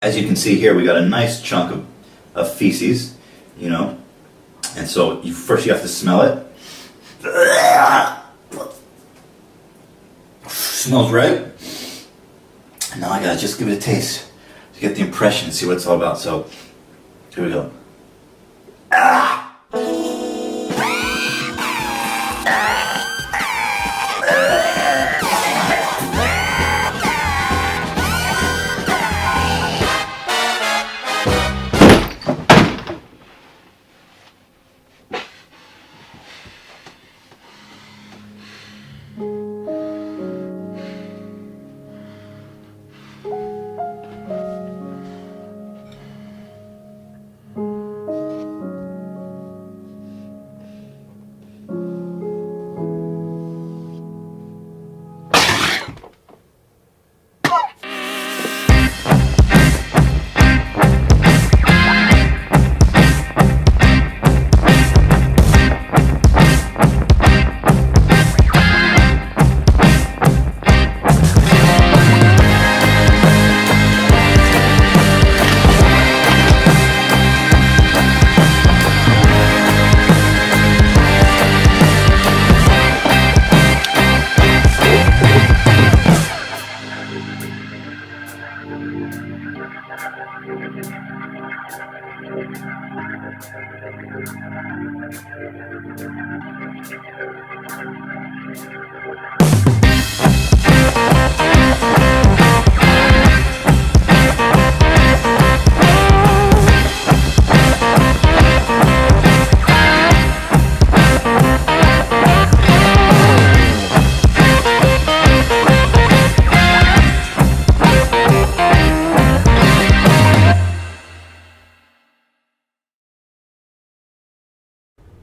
as you can see here, we got a nice chunk of feces, you know. And so first you have to smell it. Smells right. And now I gotta just give it a taste to get the impression, see what it's all about. So here we go.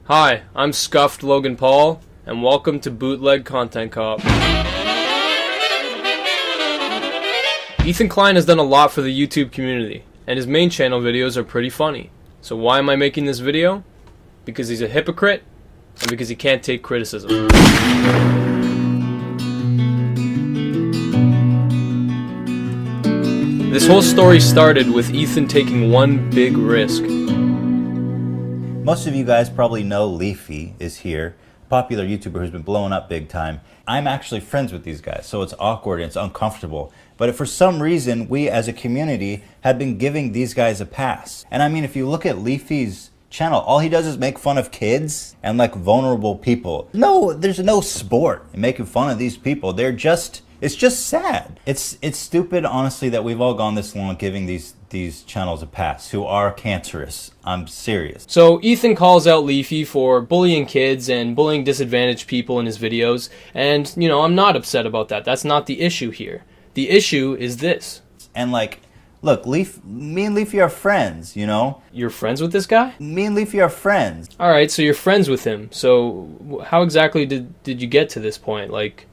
Hi, I'm Scuffed Logan Paul, and welcome to Bootleg Content Cop. Ethan Klein has done a lot for the YouTube community, and his main channel videos are pretty funny. So why am I making this video? Because he's a hypocrite, and because he can't take criticism. This whole story started with Ethan taking one big risk. Most of you guys probably know Leafy is here, a popular YouTuber who's been blowing up big time. I'm actually friends with these guys, so it's awkward and it's uncomfortable. But for some reason, we as a community have been giving these guys a pass. And I mean, if you look at Leafy's channel, all he does is make fun of kids and like vulnerable people. No, there's no sport in making fun of these people. It's just sad. It's stupid, honestly, that we've all gone this long giving these channels a pass who are cancerous. I'm serious. So Ethan calls out Leafy for bullying kids and bullying disadvantaged people in his videos, and you know, I'm not upset about that. That's not the issue here. The issue is this. And like, look, me and Leafy are friends, you know? You're friends with this guy? Me and Leafy are friends. Alright, so you're friends with him. So how exactly did you get to this point? Like,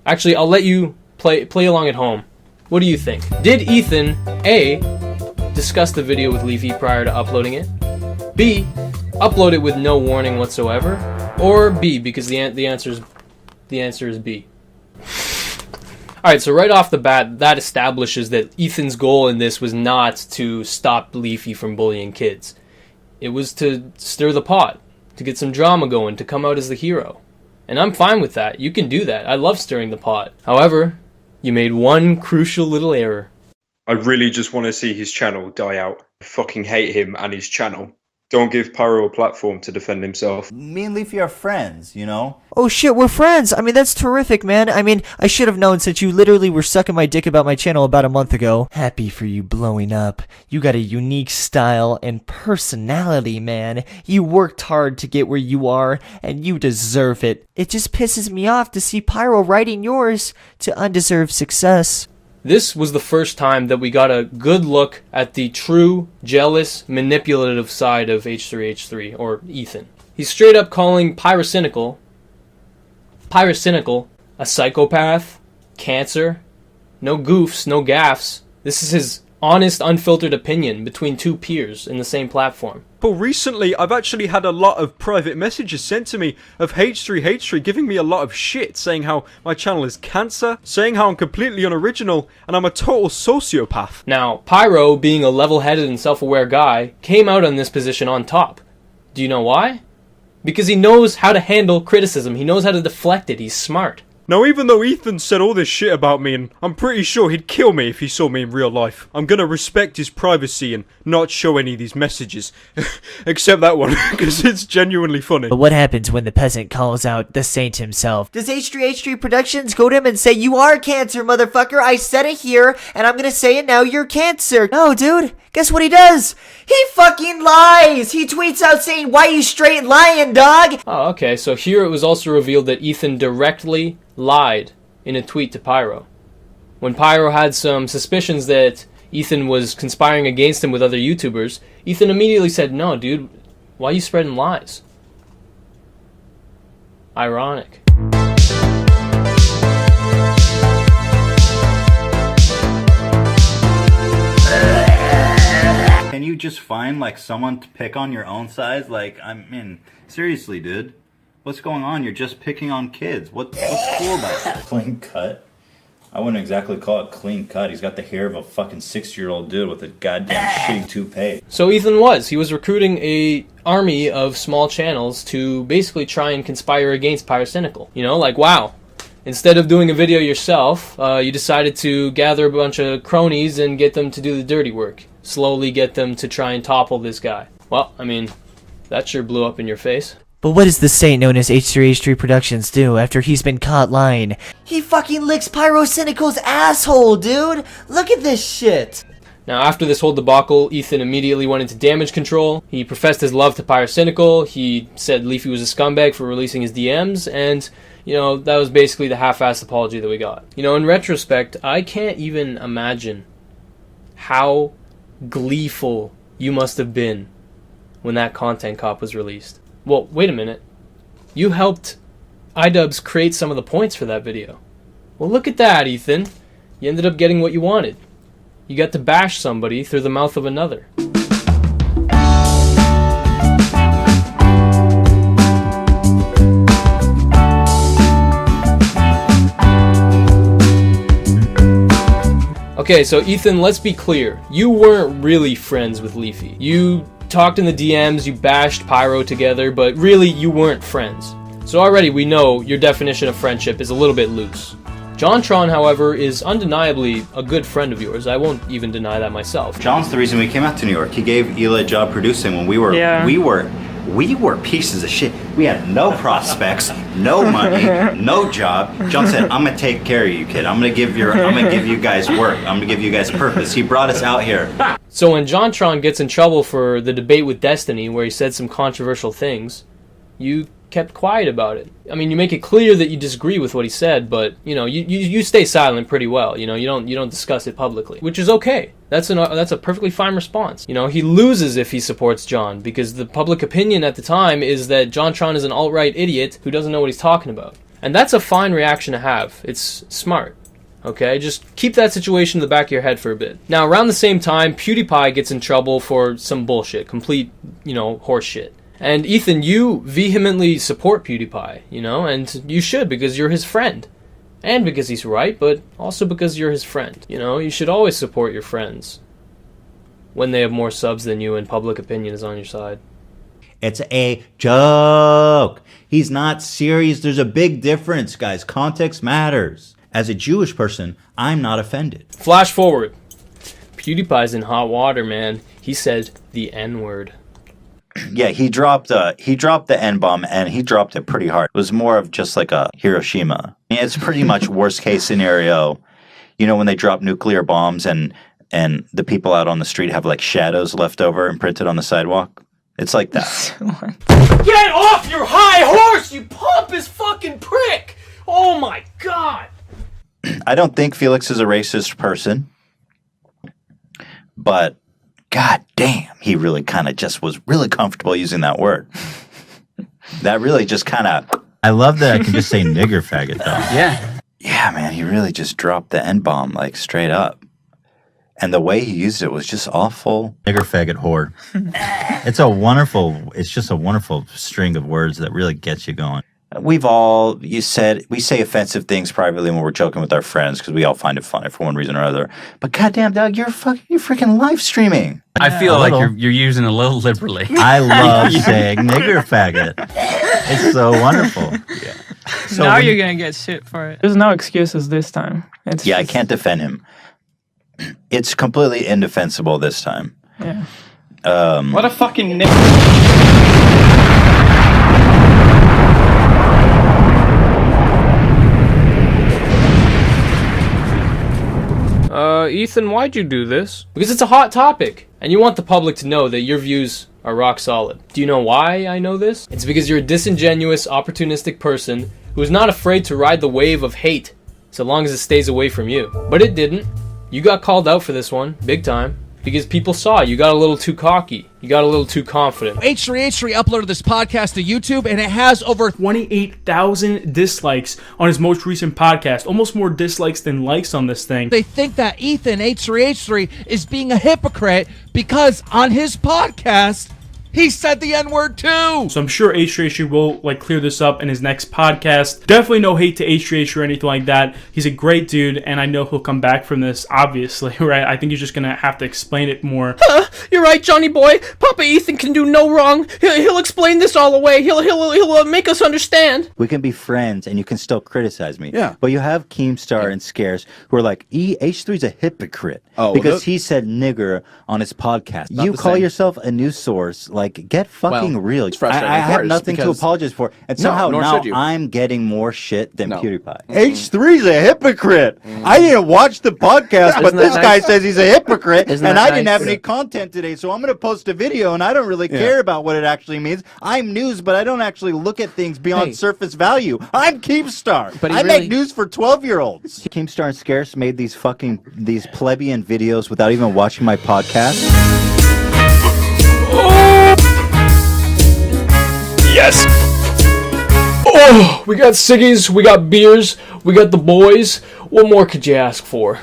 actually, I'll let you play along at home. What do you think? Did Ethan, A, discuss the video with Leafy prior to uploading it? B, upload it with no warning whatsoever? Or B, because the answer is B. Alright, so right off the bat, that establishes that Ethan's goal in this was not to stop Leafy from bullying kids. It was to stir the pot, to get some drama going, to come out as the hero. And I'm fine with that. You can do that. I love stirring the pot. However, you made one crucial little error. I really just want to see his channel die out. I fucking hate him and his channel. Don't give Pyro a platform to defend himself. Me and Leafy are friends, you know? Oh shit, we're friends! I mean, that's terrific, man. I mean, I should have known since you literally were sucking my dick about my channel about a month ago. Happy for you blowing up. You got a unique style and personality, man. You worked hard to get where you are, and you deserve it. It just pisses me off to see Pyro writing yours to undeserved success. This was the first time that we got a good look at the true, jealous, manipulative side of H3H3, or Ethan. He's straight up calling Pyrocynical a psychopath, cancer, no goofs, no gaffes. This is his honest, unfiltered opinion between two peers in the same platform. But recently, I've actually had a lot of private messages sent to me of h3h3 giving me a lot of shit, saying how my channel is cancer, saying how I'm completely unoriginal, and I'm a total sociopath. Now, Pyro, being a level-headed and self-aware guy, came out on this position on top. Do you know why? Because he knows how to handle criticism. He knows how to deflect it. He's smart. Now, even though Ethan said all this shit about me, and I'm pretty sure he'd kill me if he saw me in real life, I'm gonna respect his privacy and not show any of these messages. Except that one, because it's genuinely funny. But what happens when the peasant calls out the saint himself? Does h3h3 Productions go to him and say, "You are cancer, motherfucker, I said it here, and I'm gonna say it now, you're cancer"? No, dude. Guess what he does? He fucking lies! He tweets out saying, "Why you straight lying, dog?" Oh, okay, so here it was also revealed that Ethan directly lied in a tweet to Pyro. When Pyro had some suspicions that Ethan was conspiring against him with other YouTubers, Ethan immediately said, "No, dude, why are you spreading lies?" Ironic. Can you just find like someone to pick on your own size? Like, I mean, seriously, dude. What's going on? You're just picking on kids. What's cool about it? Clean cut? I wouldn't exactly call it clean cut. He's got the hair of a fucking 60-year-old dude with a goddamn shitty toupee. So Ethan he was recruiting a army of small channels to basically try and conspire against Pyrocynical. You know, like, wow. Instead of doing a video yourself, you decided to gather a bunch of cronies and get them to do the dirty work. Slowly get them to try and topple this guy. Well, I mean, that sure blew up in your face. But what does the saint known as h3h3 Productions do after he's been caught lying? He fucking licks Pyrocynical's asshole, dude! Look at this shit! Now, after this whole debacle, Ethan immediately went into damage control. He professed his love to Pyrocynical. He said Leafy was a scumbag for releasing his DMs, and, you know, that was basically the half-assed apology that we got. You know, in retrospect, I can't even imagine how gleeful you must have been when that content cop was released. Well, wait a minute. You helped iDubbbz create some of the points for that video. Well, look at that, Ethan. You ended up getting what you wanted. You got to bash somebody through the mouth of another. Okay, so Ethan, let's be clear. You weren't really friends with Leafy. You talked in the DMs, you bashed Pyro together, but really you weren't friends. So already we know your definition of friendship is a little bit loose. JonTron, however, is undeniably a good friend of yours. I won't even deny that myself. John's the reason we came out to New York. He gave Eli a job producing when we were pieces of shit. We had no prospects, no money, no job. John said, "I'm gonna take care of you, kid. I'm gonna give you guys work. I'm gonna give you guys purpose." He brought us out here. So when JonTron gets in trouble for the debate with Destiny, where he said some controversial things, you kept quiet about it. I mean, you make it clear that you disagree with what he said, but you know, you stay silent pretty well. You know, you don't discuss it publicly, which is okay. That's a perfectly fine response. You know, he loses if he supports John, because the public opinion at the time is that JonTron is an alt-right idiot who doesn't know what he's talking about. And that's a fine reaction to have. It's smart. Okay, just keep that situation in the back of your head for a bit. Now, around the same time, PewDiePie gets in trouble for some bullshit, complete, you know, horse shit. And Ethan, you vehemently support PewDiePie, you know, and you should, because you're his friend. And because he's right, but also because you're his friend. You know, you should always support your friends when they have more subs than you and public opinion is on your side. It's a joke. He's not serious. There's a big difference, guys. Context matters. As a Jewish person, I'm not offended. Flash forward. PewDiePie's in hot water, man. He said the N-word. Yeah, he dropped the N-bomb, and he dropped it pretty hard. It was more of just like a Hiroshima. I mean, it's pretty much worst case scenario. You know, when they drop nuclear bombs and the people out on the street have like shadows left over imprinted on the sidewalk. It's like that. Get off your high horse, you pompous fucking prick! Oh my god! I don't think Felix is a racist person, but god damn, he really kind of just was really comfortable using that word. That really just kind of... I love that I can just say nigger faggot, though. Yeah. Yeah, man, he really just dropped the N-bomb, like, straight up. And the way he used it was just awful. Nigger, faggot, whore. It's just a wonderful string of words that really gets you going. We say offensive things privately when we're joking with our friends because we all find it funny for one reason or other. But goddamn, dog, you're freaking live streaming. I feel like you're using it a little liberally. I love saying nigger faggot. It's so wonderful. Yeah. So now you're gonna get shit for it. There's no excuses this time. I can't defend him. It's completely indefensible this time. Yeah. What a fucking Ethan, why'd you do this? Because it's a hot topic, and you want the public to know that your views are rock solid. Do you know why I know this? It's because you're a disingenuous, opportunistic person who is not afraid to ride the wave of hate, so long as it stays away from you. But it didn't. You got called out for this one, big time. Because people saw you got a little too cocky. You got a little too confident. H3H3 uploaded this podcast to YouTube, and it has over 28,000 dislikes on his most recent podcast. Almost more dislikes than likes on this thing. They think that Ethan, H3H3, is being a hypocrite because on his podcast, he said the N-word too! So I'm sure H3H3 will clear this up in his next podcast. Definitely no hate to H3H3 or anything like that. He's a great dude, and I know he'll come back from this, obviously, right? I think he's just gonna have to explain it more. You're right, Johnny boy. Papa Ethan can do no wrong. He'll explain this all away. He'll make us understand. We can be friends, and you can still criticize me. Yeah. But you have Keemstar and Scarce who are like, H3's a hypocrite because he said nigger on his podcast. You call yourself a news source, get fucking real. I have nothing to apologize for. And somehow now I'm getting more shit than PewDiePie. H3's a hypocrite. I didn't watch the podcast, but this guy says he's a hypocrite, and I didn't have any content today, so I'm going to post a video, and I don't really care about what it actually means. I'm news, but I don't actually look at things beyond surface value. I'm Keemstar. But I make news for 12-year-olds. Keemstar and Scarce made these plebeian videos without even watching my podcast. Yes! Oh, we got ciggies, we got beers, we got the boys. What more could you ask for?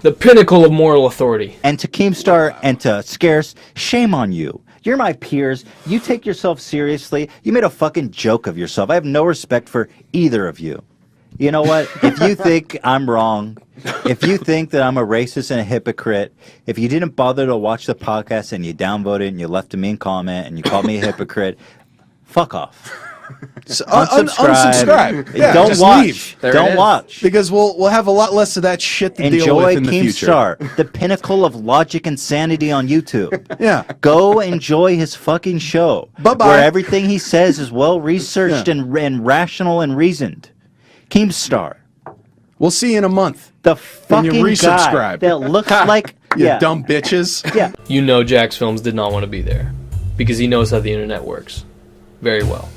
The pinnacle of moral authority. And to Keemstar and to Scarce, shame on you. You're my peers. You take yourself seriously. You made a fucking joke of yourself. I have no respect for either of you. You know what? If you think I'm wrong, if you think that I'm a racist and a hypocrite, if you didn't bother to watch the podcast and you downvoted and you left a mean comment and you called me a hypocrite, fuck off. So, unsubscribe. Yeah, don't just watch. Leave. Don't watch. Because we'll have a lot less of that shit to deal with in the future. Enjoy Keemstar, the pinnacle of logic and sanity on YouTube. Yeah. Go enjoy his fucking show. Bye-bye. Where everything he says is well researched and rational and reasoned. Keemstar. We'll see you in a month. The fucking when you resubscribe. guy that looks like you dumb bitches. Yeah. You know Jax Films did not want to be there because he knows how the internet works very well.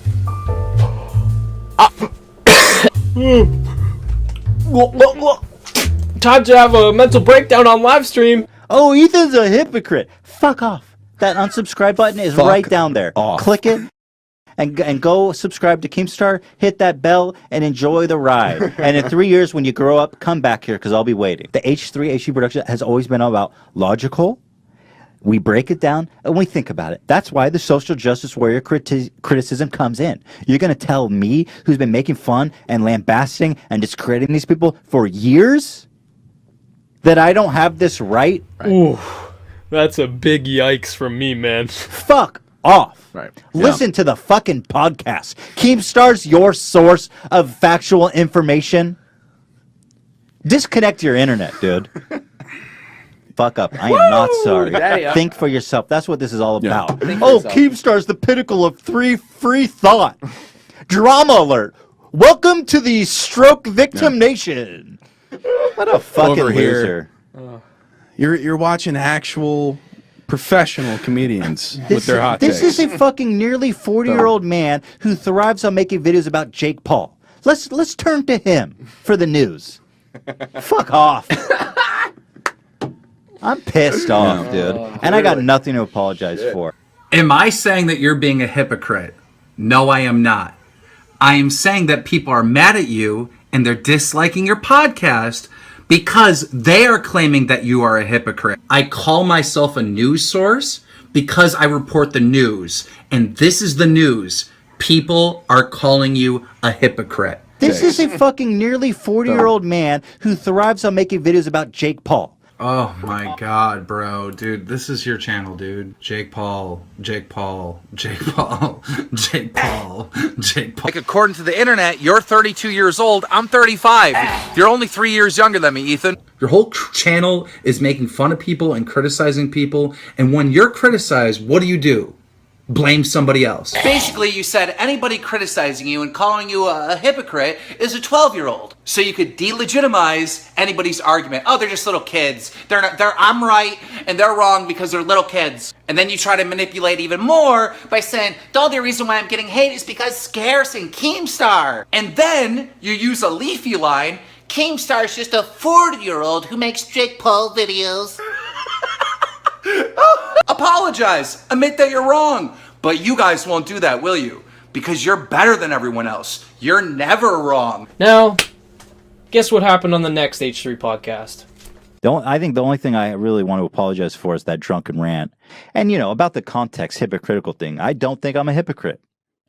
Time to have a mental breakdown on live stream. Oh, Ethan's a hypocrite. Fuck off. That unsubscribe button is right down there. Click it. And go subscribe to Keemstar, hit that bell, and enjoy the ride. And in 3 years, when you grow up, come back here, because I'll be waiting. The h3h3 production has always been about logical. We break it down, and we think about it. That's why the social justice warrior criticism comes in. You're going to tell me, who's been making fun and lambasting and discrediting these people for years, that I don't have this right? Ooh, that's a big yikes from me, man. Fuck off. Right. Listen to the fucking podcast. Keemstar's your source of factual information. Disconnect your internet, dude. Fuck up. I am not sorry. Think for yourself. That's what this is all about. Oh, Keemstar's the pinnacle of free thought. Drama alert. Welcome to the stroke victim nation. What a fucking loser. You're watching actual professional comedians with their hot takes. This is a fucking nearly 40-year-old man who thrives on making videos about Jake Paul. Let's turn to him for the news. Fuck off. I'm pissed off, dude. And I got nothing to apologize for. Am I saying that you're being a hypocrite? No, I am not. I am saying that people are mad at you and they're disliking your podcast because they are claiming that you are a hypocrite. I call myself a news source because I report the news. And this is the news. People are calling you a hypocrite. This is a fucking nearly 40-year-old man who thrives on making videos about Jake Paul. Oh my god, bro. Dude, this is your channel, dude. Jake Paul, Jake Paul, Jake Paul, Jake Paul, Jake Paul. Like, according to the internet, you're 32 years old, I'm 35. You're only 3 years younger than me, Ethan. Your whole channel is making fun of people and criticizing people. And when you're criticized, what do? Blame somebody else. Basically, you said anybody criticizing you and calling you a hypocrite is a 12-year-old. So you could delegitimize anybody's argument. Oh, they're just little kids. I'm right and they're wrong because they're little kids. And then you try to manipulate even more by saying, the only reason why I'm getting hate is because Scarce and Keemstar. And then you use a Leafy line. Keemstar's just a 40-year-old who makes Jake Paul videos. Apologize. Admit that you're wrong. But you guys won't do that, will you? Because you're better than everyone else. You're never wrong. Now, guess what happened on the next H3 podcast? I think the only thing I really want to apologize for is that drunken rant. And, about the context hypocritical thing, I don't think I'm a hypocrite.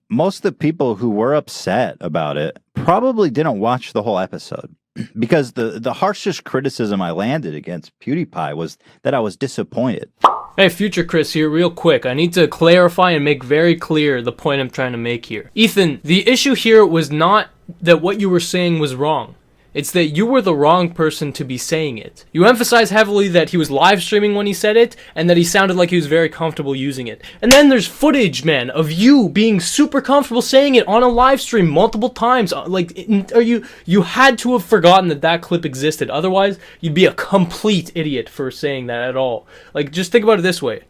Most of the people who were upset about it probably didn't watch the whole episode. Because the harshest criticism I landed against PewDiePie was that I was disappointed. Hey, Future Chris here, real quick. I need to clarify and make very clear the point I'm trying to make here. Ethan, the issue here was not that what you were saying was wrong. It's that you were the wrong person to be saying it. You emphasize heavily that he was live streaming when he said it, and that he sounded like he was very comfortable using it. And then there's footage, man, of you being super comfortable saying it on a live stream multiple times. You had to have forgotten that clip existed. Otherwise, you'd be a complete idiot for saying that at all. Just think about it this way.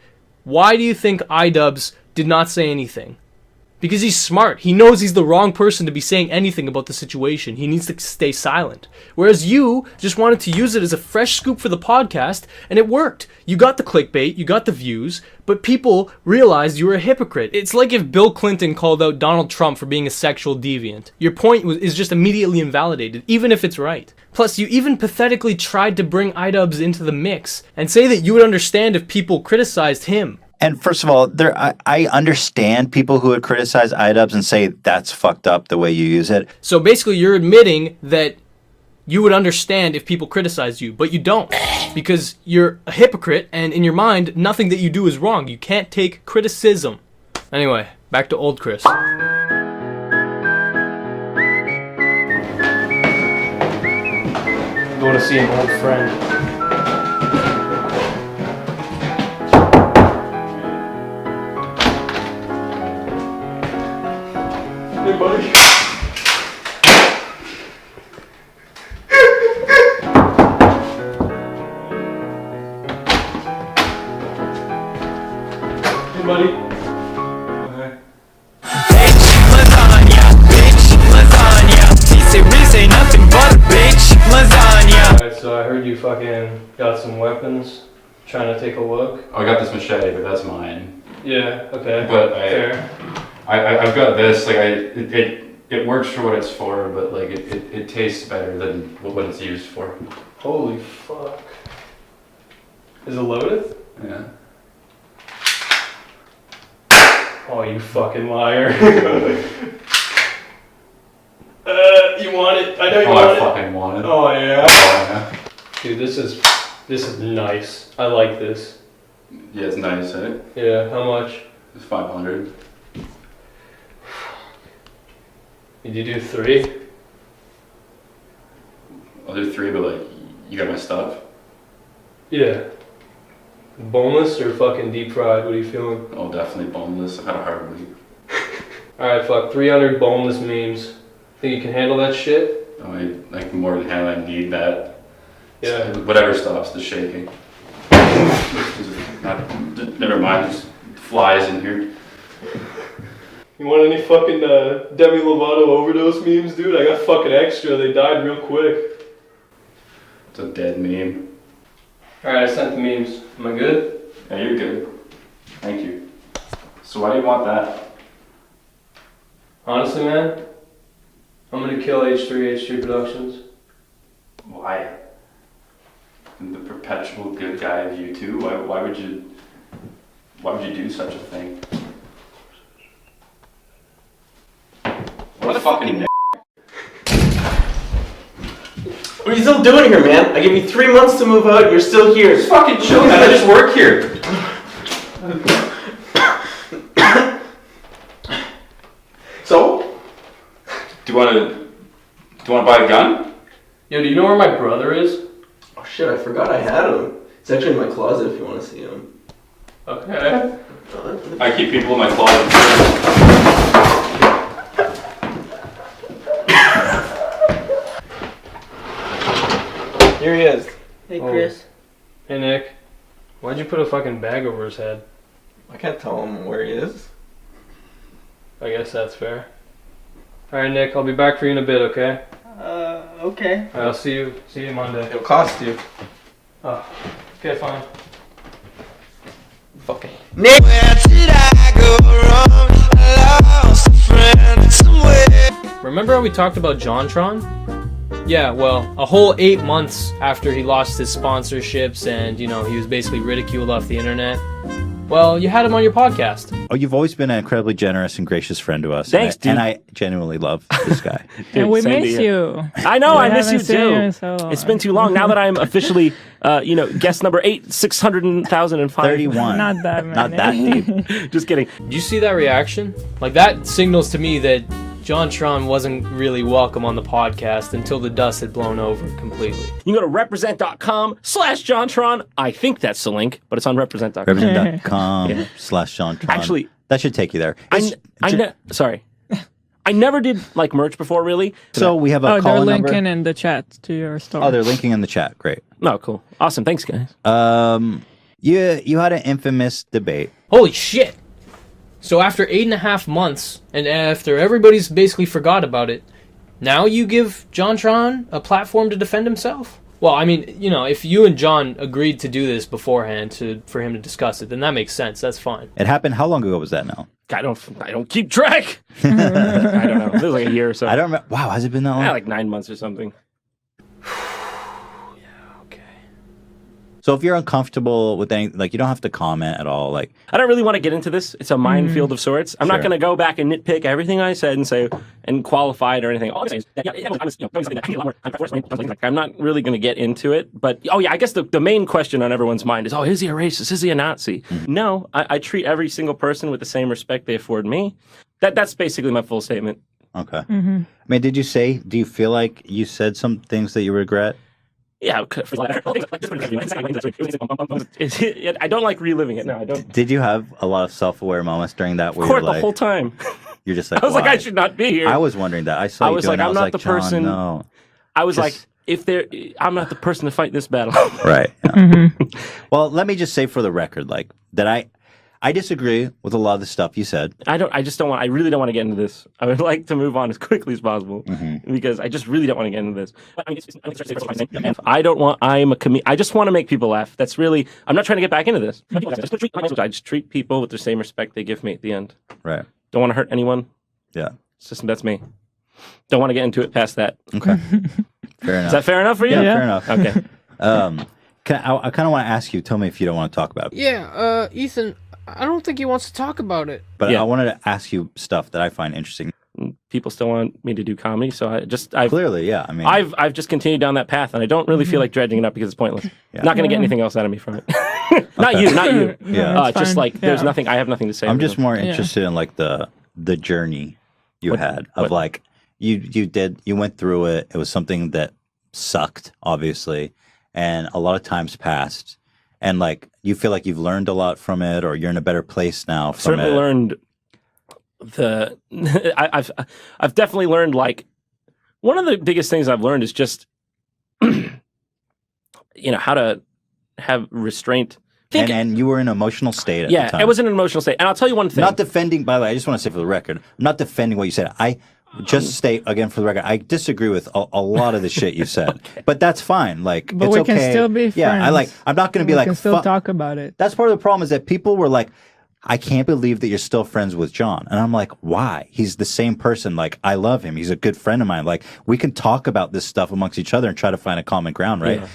Why do you think iDubbbz did not say anything? Because he's smart. He knows he's the wrong person to be saying anything about the situation. He needs to stay silent. Whereas you just wanted to use it as a fresh scoop for the podcast, and it worked. You got the clickbait, you got the views, but people realized you were a hypocrite. It's like if Bill Clinton called out Donald Trump for being a sexual deviant. Your point is just immediately invalidated, even if it's right. Plus, you even pathetically tried to bring iDubbbz into the mix and say that you would understand if people criticized him. And first of all, I understand people who would criticize iDubbbz and say that's fucked up the way you use it. So basically, you're admitting that you would understand if people criticize you, but you don't. Because you're a hypocrite, and in your mind, nothing that you do is wrong. You can't take criticism. Anyway, back to old Chris. Going to see an old friend. Hey, buddy. Hey, buddy. Okay. Bitch, lasagna. Bitch, lasagna. He said, Riz ain't nothing but a bitch, lasagna. Alright, so I heard you fucking got some weapons. Trying to take a look. Oh, I got this machete, but that's mine. Yeah, okay. But fair. I've got this, it works for what it's for, but it tastes better than what it's used for. Holy fuck. Is it loaded? Yeah. Oh, you fucking liar. You want it? I know you want it. I fucking want it. Oh yeah. Oh, yeah. Dude, this is nice. I like this. Yeah, it's nice, eh? Yeah, how much? It's 500. Did you do 3? I'll do 3, but you got my stuff? Yeah. Boneless or fucking deep fried? What are you feeling? Oh, definitely boneless. I've had a hard week. Alright, fuck. 300 boneless memes. Think you can handle that shit? Oh, I can more than handle. I need that. Yeah. So whatever stops the shaking. Never mind, there's flies in here. You want any fucking Demi Lovato overdose memes, dude? I got fucking extra. They died real quick. It's a dead meme. Alright, I sent the memes. Am I good? Yeah, you're good. Thank you. So why do you want that? Honestly, man, I'm gonna kill h3h3productions. Why? the perpetual good guy of you two. Why would you do such a thing? What a fucking What are you still doing here, man? I gave you 3 months to move out, and you're still here. Just fucking chill, man. I just work here. So? Do you want to buy a gun? Yo, do you know where my brother is? Oh shit, I forgot I had him. It's actually in my closet if you want to see him. Okay. I keep people in my closet. Here he is. Hey, Chris. Hey, Nick. Why'd you put a fucking bag over his head? I can't tell him where he is. I guess that's fair. Alright, Nick, I'll be back for you in a bit, okay? Okay. Alright, I'll see you Monday. It'll cost you. Oh, okay, fine. Fucking. Nick, where did I go wrong? I lost a friend somewhere. Remember how we talked about JonTron? Yeah, well, a whole 8 months after he lost his sponsorships and, you know, he was basically ridiculed off the internet. Well, you had him on your podcast. Oh, you've always been an incredibly generous and gracious friend to us. Thanks, and I, dude. and I genuinely love this guy. And we same to miss you. I know, I miss you haven't seen too. you in so long. It's been too long. Now that I'm officially, guest number 600,005. 31. Not that many. Not that deep. Just kidding. Did you see that reaction? Like, that signals to me that JonTron wasn't really welcome on the podcast until the dust had blown over completely. You can go to represent.com/JonTron. I think that's the link, but it's on represent.com. Represent.com/JonTron. Actually, that should take you there. Sorry. I never did like merch before, really. So we have a they're call number. linking in the chat to your store. Oh, they're linking in the chat. Great. Oh, cool. Awesome. Thanks, guys. You had an infamous debate. Holy shit! So after 8.5 months, and after everybody's basically forgot about it, now you give JonTron a platform to defend himself? Well, I mean, you know, if you and John agreed to do this beforehand for him to discuss it, then that makes sense. That's fine. It happened. How long ago was that now? I don't keep track. I don't know. It was like a year or so. I don't remember. Wow, has it been that long? Yeah, like 9 months or something. So if you're uncomfortable with anything, like, you don't have to comment at all. Like, I don't really want to get into this. It's a minefield of sorts. I'm not going to go back and nitpick everything I said and say and qualify it or anything. All I'm saying is, I'm not really going to get into it. But I guess the main question on everyone's mind is, is he a racist? Is he a Nazi? Mm-hmm. No, I treat every single person with the same respect they afford me. That's basically my full statement. Okay. Mm-hmm. I mean, do you feel like you said some things that you regret? Yeah, I don't like reliving it. No, I don't. Did you have a lot of self-aware moments during that? Where Of course, you're like, the whole time. You're just like, I was like, why? I should not be here. I was wondering that. I saw you doing it. I'm not like, the John, person. No. I was like, I'm not the person to fight this battle. Right. Yeah. Mm-hmm. Well, let me just say for the record, like, that I disagree with a lot of the stuff you said. I really don't want to get into this. I would like to move on as quickly as possible because I just really don't want to get into this. I just want to make people laugh. That's really, I'm not trying to get back into this. I just treat people with the same respect they give me at the end. Right. Don't want to hurt anyone. Yeah. It's just, that's me. Don't want to get into it past that. Okay. Fair enough. Is that fair enough for you? Yeah, fair enough. Okay. I kind of want to ask you, tell me if you don't want to talk about it. Yeah, Ethan, I don't think he wants to talk about it. But I wanted to ask you stuff that I find interesting. People still want me to do comedy, so clearly, yeah. I mean, I've just continued down that path, and I don't really feel like dredging it up because it's pointless. Yeah. Not going to get anything else out of me from it. Not you. Yeah. Just like there's nothing. I have nothing to say. I'm just more interested in like the journey you had of like you went through it. It was something that sucked, obviously, and a lot of times passed. And like, you feel like you've learned a lot from it, or you're in a better place now from certainly it. Learned I've definitely learned, like, one of the biggest things I've learned is just how to have restraint. And you were in an emotional state at the time. Yeah, it was in an emotional state. And I'll tell you one thing. Not defending, by the way, I just want to say for the record, I'm not defending what you said. I just state again for the record, I disagree with a lot of the shit you said. Okay. But that's fine. Like, but it's we okay. can still be friends. Yeah, I'm not going to be like, we can still talk about it. That's part of the problem, is that people were like, I can't believe that you're still friends with John. And I'm like, why? He's the same person. Like, I love him. He's a good friend of mine. Like, we can talk about this stuff amongst each other and try to find a common ground, right? Yeah.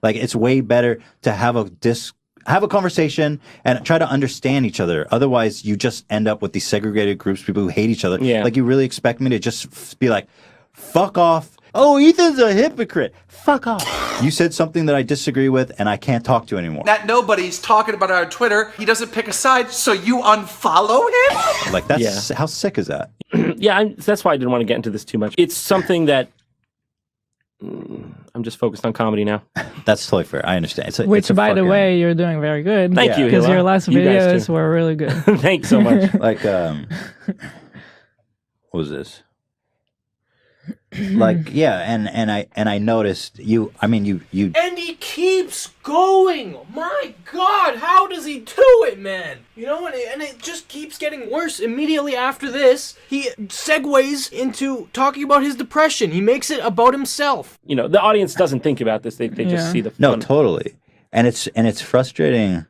Like, it's way better to have a conversation and try to understand each other. Otherwise, you just end up with these segregated groups, people who hate each other. Yeah. Like, you really expect me to just be like, fuck off. Oh, Ethan's a hypocrite. Fuck off. You said something that I disagree with, and I can't talk to you anymore. That nobody's talking about it on Twitter. He doesn't pick a side, so you unfollow him? Like, that's how sick is that? Yeah, that's why I didn't want to get into this too much. It's something that I'm just focused on comedy now. That's totally fair. I understand. Which, by the way, you're doing very good. Thank you, Because Hila. your last You guys videos too. were really good. Thanks so much. Like, what was this? Like, yeah, and I noticed you. I mean, you. And he keeps going. My God, how does he do it, man? You know, and it just keeps getting worse. Immediately after this, he segues into talking about his depression. He makes it about himself. You know, the audience doesn't think about this. They just see the No, fun. totally, and it's frustrating.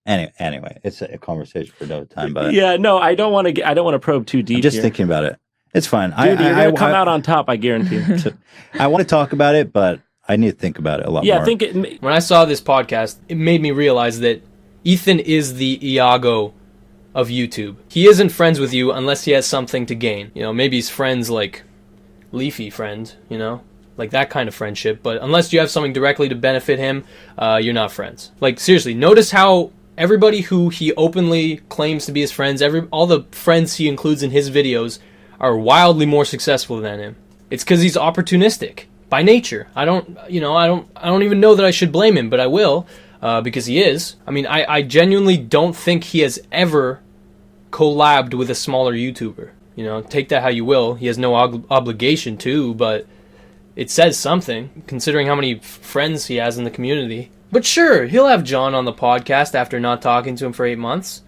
Anyway, it's a conversation for another time. But Yeah, no, I don't want to probe too deep. I'm just here. thinking about it. It's fine. Dude, you're gonna come out on top. I guarantee. I want to talk about it, but I need to think about it a lot Yeah, more. I think when I saw this podcast, it made me realize that Ethan is the Iago of YouTube. He isn't friends with you unless he has something to gain. You know, maybe he's friends like Leafy friend, you know? Like that kind of friendship. But unless you have something directly to benefit him, you're not friends. Like, seriously, notice how everybody who he openly claims to be his friends, all the friends he includes in his videos are wildly more successful than him. It's because he's opportunistic by nature. I don't even know that I should blame him, but I will, because he is. I mean, I genuinely don't think he has ever collabed with a smaller YouTuber. You know, take that how you will. He has no obligation to, but it says something, considering how many friends he has in the community. But sure, he'll have John on the podcast after not talking to him for 8 months.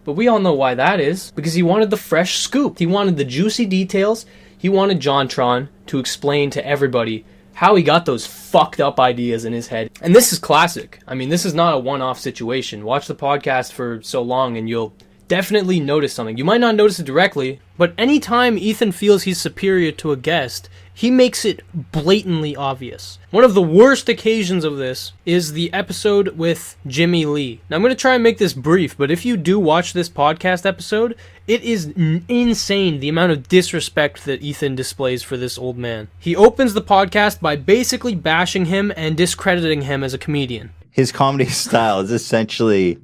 But we all know why that is. Because he wanted the fresh scoop. He wanted the juicy details. He wanted JonTron to explain to everybody how he got those fucked up ideas in his head. And this is classic. I mean, this is not a one-off situation. Watch the podcast for so long and you'll definitely notice something. You might not notice it directly, but anytime Ethan feels he's superior to a guest, he makes it blatantly obvious. One of the worst occasions of this is the episode with Jimmy Lee. Now, I'm going to try and make this brief, but if you do watch this podcast episode, it is insane the amount of disrespect that Ethan displays for this old man. He opens the podcast by basically bashing him and discrediting him as a comedian. His comedy style is essentially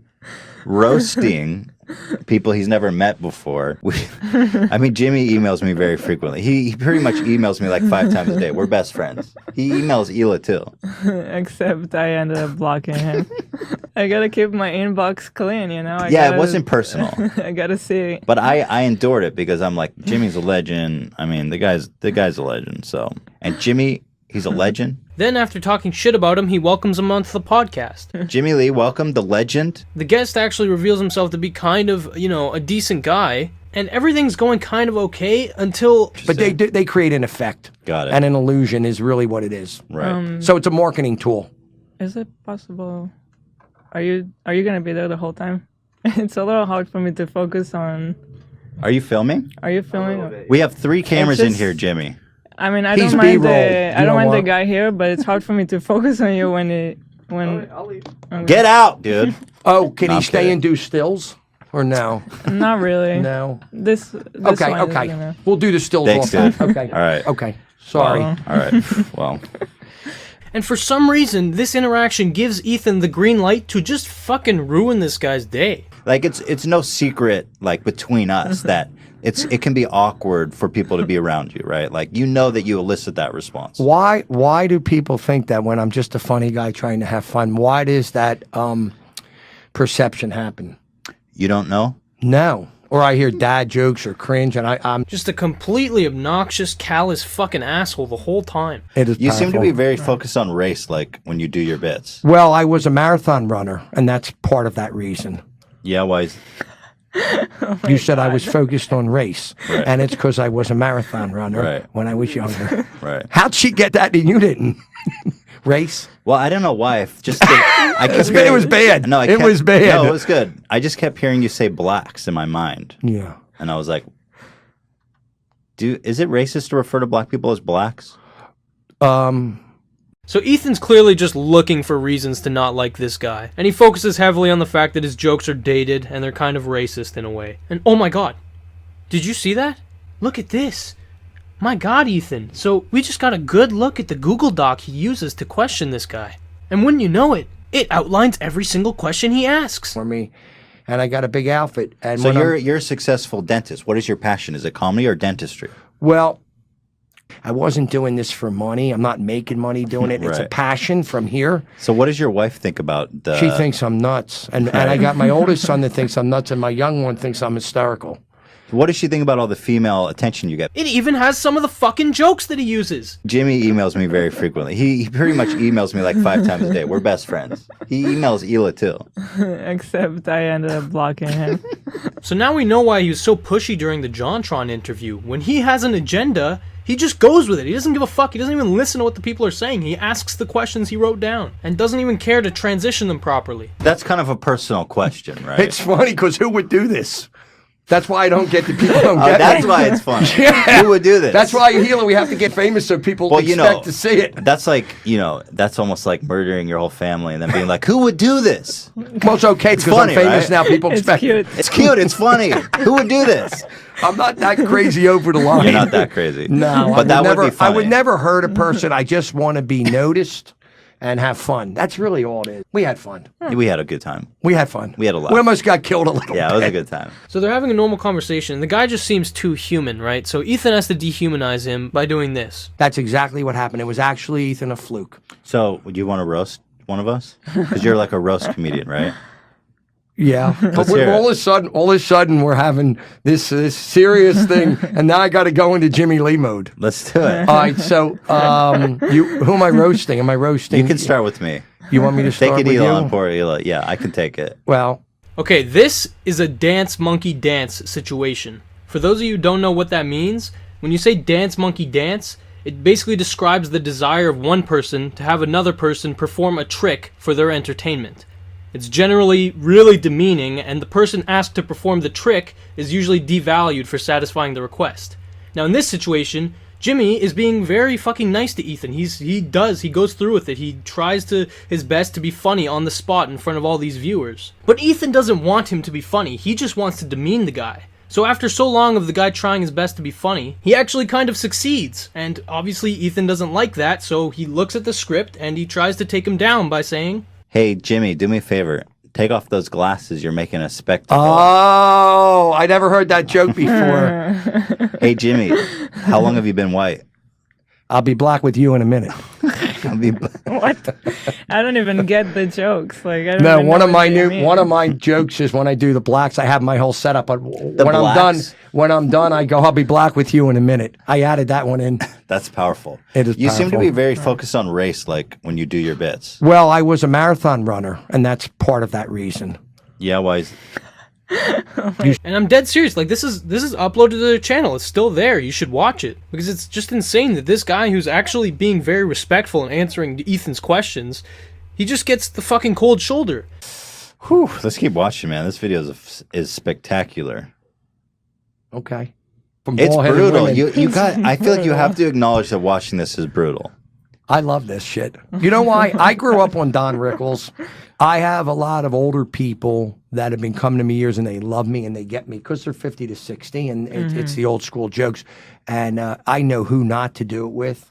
roasting people he's never met before. I mean, Jimmy emails me very frequently. He pretty much emails me like 5 times a day. We're best friends. He emails Hila too. Except I ended up blocking him. I gotta keep my inbox clean, you know? It wasn't personal. I gotta see. But I endured it because I'm like, Jimmy's a legend. I mean, the guy's a legend. So, and Jimmy, he's a legend. Then, after talking shit about him, he welcomes him onto the podcast. Jimmy Lee, welcome, the legend. The guest actually reveals himself to be kind of, you know, a decent guy, and everything's going kind of okay until... But they create an effect. Got it. And an illusion is really what it is. Right. So it's a marketing tool. Is it possible? Are you gonna be there the whole time? It's a little hard for me to focus on... Are you filming? Are you filming? We have 3 cameras in just- here, Jimmy. I mean, I He's don't mind B-roll. I You don't know mind the what? guy here, but it's hard for me to focus on you when I'll leave. Get out, dude. Oh, can No, he I'm stay kidding. and do stills? Or no? Not really. No. This Okay, one is okay. gonna- We'll do the stills Thanks, off. dude. Okay. All right. Okay. Sorry. All right. Well, And for some reason, this interaction gives Ethan the green light to just fucking ruin this guy's day. like it's no secret like between us that it can be awkward for people to be around you, right? Like, you know that you elicit that response. Why do people think that when I'm just a funny guy trying to have fun? Why does that perception happen? You don't know? No. Or I hear dad jokes or cringe, and I'm Just a completely obnoxious, callous fucking asshole the whole time. It is You seem to powerful. be very focused on race, like when you do your bits. Well, I was a marathon runner, and that's part of that reason. Yeah, why? You said I was focused on race, Right. and it's because I was a marathon runner Right. when I was younger. Right. How'd she get that and you didn't? Race? Well, I don't know why. I kept It was bad. No, It was bad. No, it was good. I just kept hearing you say blacks in my mind. Yeah. And I was like, is it racist to refer to black people as blacks? So Ethan's clearly just looking for reasons to not like this guy, and he focuses heavily on the fact that his jokes are dated and they're kind of racist in a way. And oh my god, did you see that? Look at this. My god, Ethan. So we just got a good look at the Google Doc he uses to question this guy. And wouldn't you know it, it outlines every single question he asks. For me, and I got a big outfit. And So when you're a successful dentist. What is your passion? Is it comedy or dentistry? Well, I wasn't doing this for money. I'm not making money doing it. It's a Right. passion from here. So what does your wife think about the... She thinks I'm nuts. And I got my oldest son that thinks I'm nuts, and my young one thinks I'm hysterical. What does she think about all the female attention you get? It even has some of the fucking jokes that he uses. Jimmy emails me very frequently. He pretty much emails me like 5 times a day. We're best friends. He emails Hila too. Except I ended up blocking him. So now we know why he was so pushy during the JonTron interview. When he has an agenda, he just goes with it. He doesn't give a fuck. He doesn't even listen to what the people are saying. He asks the questions he wrote down and doesn't even care to transition them properly. That's kind of a personal question, right? It's funny because who would do this? That's why I don't get the people don't get That's it. why it's funny. Yeah. Who would do this? That's why Hila, we have to get famous so people expect to see it. That's like, that's almost like murdering your whole family and then being like, who would do this? Well, it's okay It's because funny, I'm famous right? now. People expect it. It's cute. It's funny. Who would do this? I'm not that crazy over the line. You're not that crazy. No, but that would be I funny. would never hurt a person. I just want to be noticed and have fun. That's really all it is. We had fun. We had a good time. We had fun. We had a lot. We almost got killed a little Yeah, bit. it was a good time. So they're having a normal conversation, and the guy just seems too human, right? So Ethan has to dehumanize him by doing this. That's exactly what happened. It was actually Ethan a fluke. So, would you want to roast one of us? Because you're like a roast comedian, right? Yeah, but Let's hear all of a sudden, we're having this serious thing, and now I got to go into Jimmy Lee mode. Let's do it. All right, so who am I roasting? Am I roasting? You can start with me. You want me to start Take it, with Hila, you? and poor Hila. Yeah, I can take it. Well, Okay, this is a dance monkey dance situation. For those of you who don't know what that means, when you say dance monkey dance, it basically describes the desire of one person to have another person perform a trick for their entertainment. It's generally really demeaning, and the person asked to perform the trick is usually devalued for satisfying the request. Now in this situation, Jimmy is being very fucking nice to Ethan. He goes through with it. He tries his best to be funny on the spot in front of all these viewers. But Ethan doesn't want him to be funny. He just wants to demean the guy. So after so long of the guy trying his best to be funny, he actually kind of succeeds. And obviously Ethan doesn't like that, so he looks at the script and he tries to take him down by saying, Hey, Jimmy, do me a favor. Take off those glasses. You're making a spectacle. oh, I never heard that joke before. Hey, Jimmy, how long have you been white? I'll be black with you in a minute. What? I don't even get the jokes. Like I don't No, even one know of what my they mean. one of my jokes is when I do the blacks, I have my whole setup. But when blacks? I'm done, I go, I'll be black with you in a minute. I added that one in. That's powerful. It is You seem to powerful. be very focused on race, like when you do your bits. Well, I was a marathon runner, and that's part of that reason. Yeah, why? and I'm dead serious. Like this is uploaded to their channel. It's still there. You should watch it because it's just insane that this guy who's actually being very respectful and answering Ethan's questions, he just gets the fucking cold shoulder. Whew, let's keep watching, man. This video is spectacular. Okay. It's bald-headed brutal. women. You got. I feel like you have to acknowledge that watching this is brutal. I love this shit. You know why? I grew up on Don Rickles. I have a lot of older people that have been coming to me years and they love me and they get me because they're 50 to 60 and it's the old school jokes. And I know who not to do it with.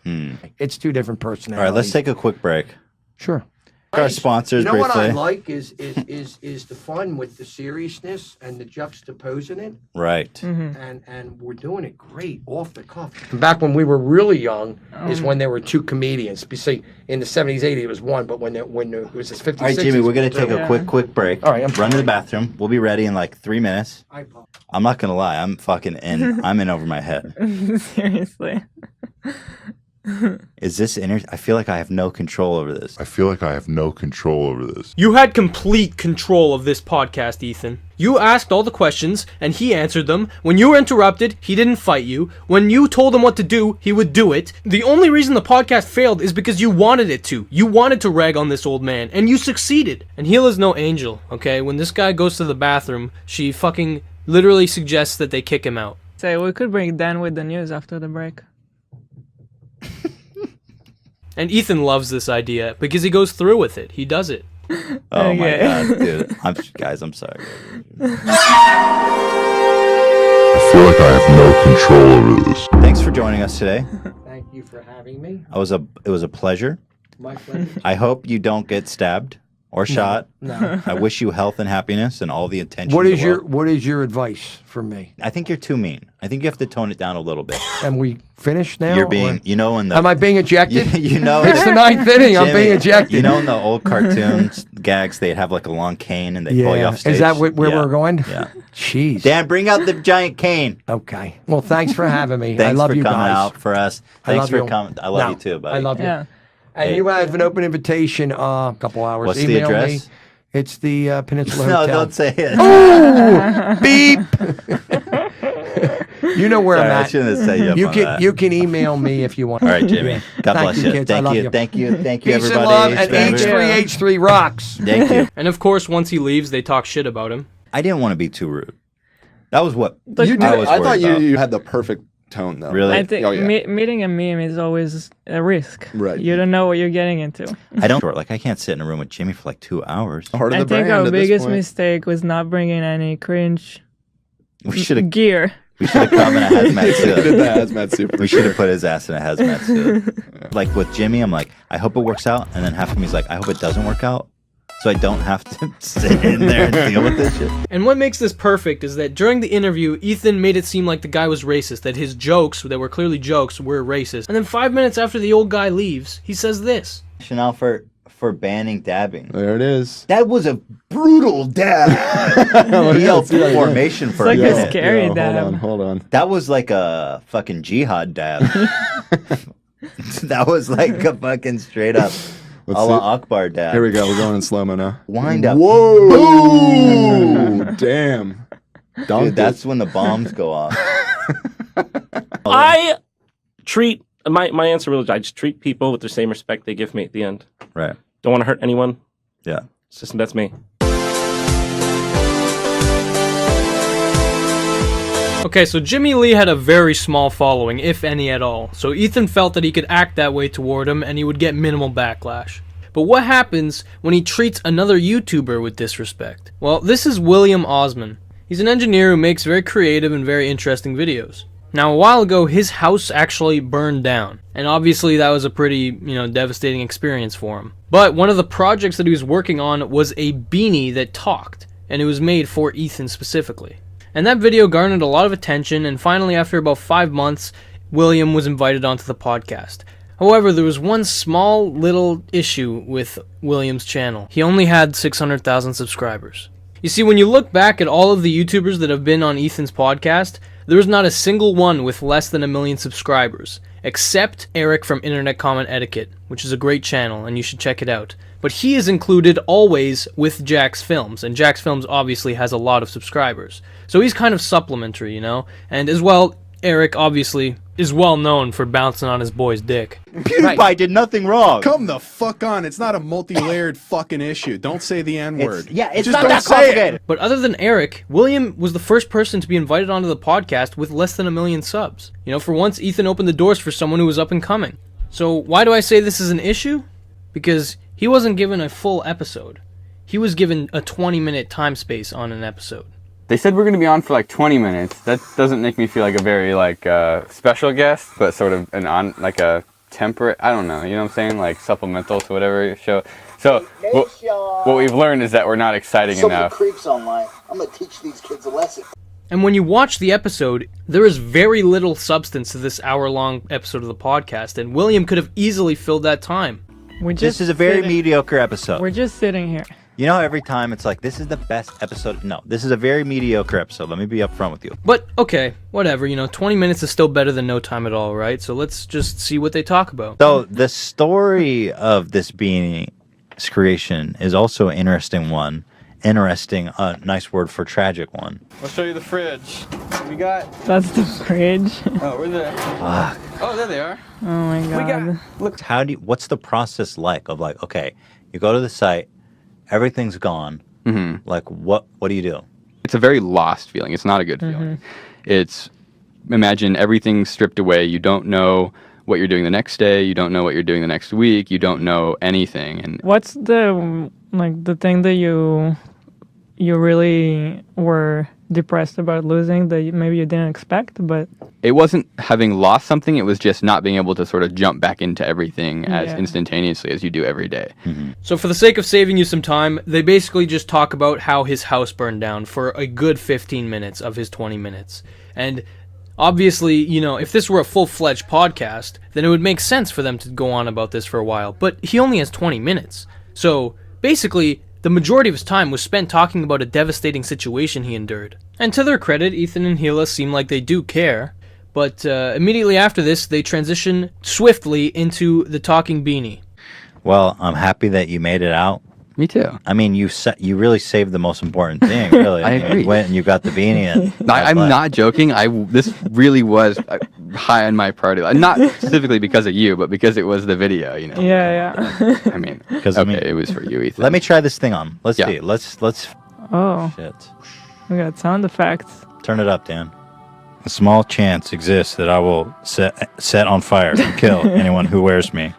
It's two different All personalities. right, let's take a quick break. Sure. Our sponsors You know what I briefly. like is the fun with the seriousness and the juxtaposing it. Right. And we're doing it great off the cuff. Back when we were really young is when there were two comedians. You see, in the 70s, 80s, it was one, but when it was this 50s, All right, Jimmy, we're gonna take a quick break. All right, I'm run to the bathroom. We'll be ready in like 3 minutes. I'm not gonna lie, I'm fucking in. I'm in over my head. Seriously. Is this I feel like I have no control over this. You had complete control of this podcast, Ethan. You asked all the questions, and he answered them. When you were interrupted, he didn't fight you. When you told him what to do, he would do it. The only reason the podcast failed is because you wanted it to. You wanted to rag on this old man, and you succeeded. And Hila's no angel, okay? When this guy goes to the bathroom, she fucking literally suggests that they kick him out. Say we could bring Dan with the news after the break. And Ethan loves this idea because he goes through with it. He does it. Oh my god, dude. I'm sorry. I feel like I have no control over this. Thanks for joining us today. Thank you for having me. It was a pleasure. My pleasure. I hope you don't get stabbed or shot. No. I wish you health and happiness and all the attention. What in is the world. what is your advice for me? I think you're too mean. I think you have to tone it down a little bit. Am we finished now? You're being, or- in the. Am I being ejected? You know, it's the ninth inning. I'm Jimmy, being ejected. You know, in the old cartoons gags, they'd have like a long cane and they pull you off stage. Is that where Yeah. we're going? Yeah. Jeez. Dan, bring out the giant cane. Okay. Well, thanks for having me. Thanks I love for you coming guys. out for us. I Thanks love for you. coming. I love No, you too, buddy. I love you. Yeah. And Hey. you have an open invitation a couple hours. What's the Email address? me. It's the Peninsula No, Hotel. don't say it. Oh, beep. You know where Sorry, I'm I at. shouldn't have set you up on that. You can email me if you want. All right, Jimmy. God Thank bless you, you. kids. I love you. Thank you, Peace everybody. and love, and H3H3. H3H3 rocks. Thank you. And of course, once he leaves, they talk shit about him. I didn't want to be too rude. That was what Look, You did. I was I thought worried about. you had the perfect tone, though. Really? I think Oh, yeah. meeting a meme is always a risk. Right. You don't know what you're getting into. I don't like. I can't sit in a room with Jimmy for like 2 hours. Heart of I the think brand our at this biggest point. mistake was not bringing any cringe We should have. gear. We should have come in a hazmat Did suit. the hazmat suit. for We should have sure. put his ass in a hazmat suit. Like with Jimmy, I'm like, I hope it works out, and then half of me's like, I hope it doesn't work out, so I don't have to sit in there and deal with this shit. And what makes this perfect is that during the interview, Ethan made it seem like the guy was racist, that his jokes, that were clearly jokes, were racist. And then 5 minutes after the old guy leaves, he says this. Rationale for banning dabbing. There it is. That was a brutal dab. He yelled see that again. formation for It's like a a minute. scary Yo, dab. Hold on. That was like a fucking jihad dab. That was like a fucking straight up Let's Allah see. Akbar dab. Here we go. We're going in slow-mo now. Wind up. Whoa! Boom! Damn. Dude, that's when the bombs go off. I treat my answer really. I just treat people with the same respect they give me at the end. Right. Don't want to hurt anyone. Yeah. It's just that's me. Okay, so Jimmy Lee had a very small following, if any at all, so Ethan felt that he could act that way toward him and he would get minimal backlash. But what happens when he treats another YouTuber with disrespect? Well, this is William Osman. He's an engineer who makes very creative and very interesting videos. Now, a while ago, his house actually burned down, and obviously that was a pretty, devastating experience for him. But one of the projects that he was working on was a beanie that talked, and it was made for Ethan specifically. And that video garnered a lot of attention, and finally, after about 5 months, William was invited onto the podcast. However, there was one small little issue with William's channel. He only had 600,000 subscribers. You see, when you look back at all of the YouTubers that have been on Ethan's podcast, there is not a single one with less than 1 million subscribers, except Eric from Internet Comment Etiquette, which is a great channel, and you should check it out. But he is included always with Jack's Films, and Jack's Films obviously has a lot of subscribers. So he's kind of supplementary, And as well, Eric obviously is well known for bouncing on his boy's dick. PewDiePie did nothing wrong. Come the fuck on. It's not a multi-layered fucking issue. Don't say the N-word. It's Just not don't that say complicated. But other than Eric, William was the first person to be invited onto the podcast with less than 1 million subs. For once, Ethan opened the doors for someone who was up and coming. So why do I say this is an issue? Because he wasn't given a full episode. He was given a 20-minute time space on an episode. They said we're going to be on for like 20 minutes. That doesn't make me feel like a very special guest, but sort of a temperate, I don't know, you know what I'm saying? Like supplemental to whatever show. So what we've learned is that we're not exciting enough. Creeps online. I'm going to teach these kids a lesson. And when you watch the episode, there is very little substance to this hour-long episode of the podcast, and William could have easily filled that time. This is a very mediocre episode. We're just sitting here. You know how every time it's like, this is the best episode? No, this is a very mediocre episode. Let me be upfront with you. But, okay, whatever, 20 minutes is still better than no time at all, right? So let's just see what they talk about. So the story of this beanie's creation is also an interesting one. Interesting, nice word for tragic one. I'll show you the fridge. What we got? That's the fridge. Oh, where there? Fuck. Oh, there they are. Oh my god. Look. What's the process like of like, okay, you go to the site, everything's gone. Mm-hmm. Like, what do you do? It's a very lost feeling. It's not a good feeling. It's, imagine everything's stripped away. You don't know what you're doing the next day. You don't know what you're doing the next week. You don't know anything. And What's the thing that you really were depressed about losing that maybe you didn't expect, but it wasn't having lost something. It was just not being able to sort of jump back into everything as Yeah. instantaneously as you do every day. So for the sake of saving you some time, they basically just talk about how his house burned down for a good 15 minutes of his 20 minutes. And obviously, you know, if this were a full-fledged podcast, then it would make sense for them to go on about this for a while. But he only has 20 minutes. So basically, the majority of his time was spent talking about a devastating situation he endured. And to their credit, Ethan and Gila seem like they do care. But immediately after this, they transition swiftly into the talking beanie. Well, I'm happy that you made it out. Me too. I mean, you really saved the most important thing, really. I agree. You went and you got the beanie. And I'm not joking. This really was high on my priority list. Not specifically because of you, but because it was the video, you know. yeah. I mean, it was for you, Ethan. Let me try this thing on. Let's see. Let's. Oh. Shit. We got sound effects. Turn it up, Dan. A small chance exists that I will set on fire and kill anyone who wears me.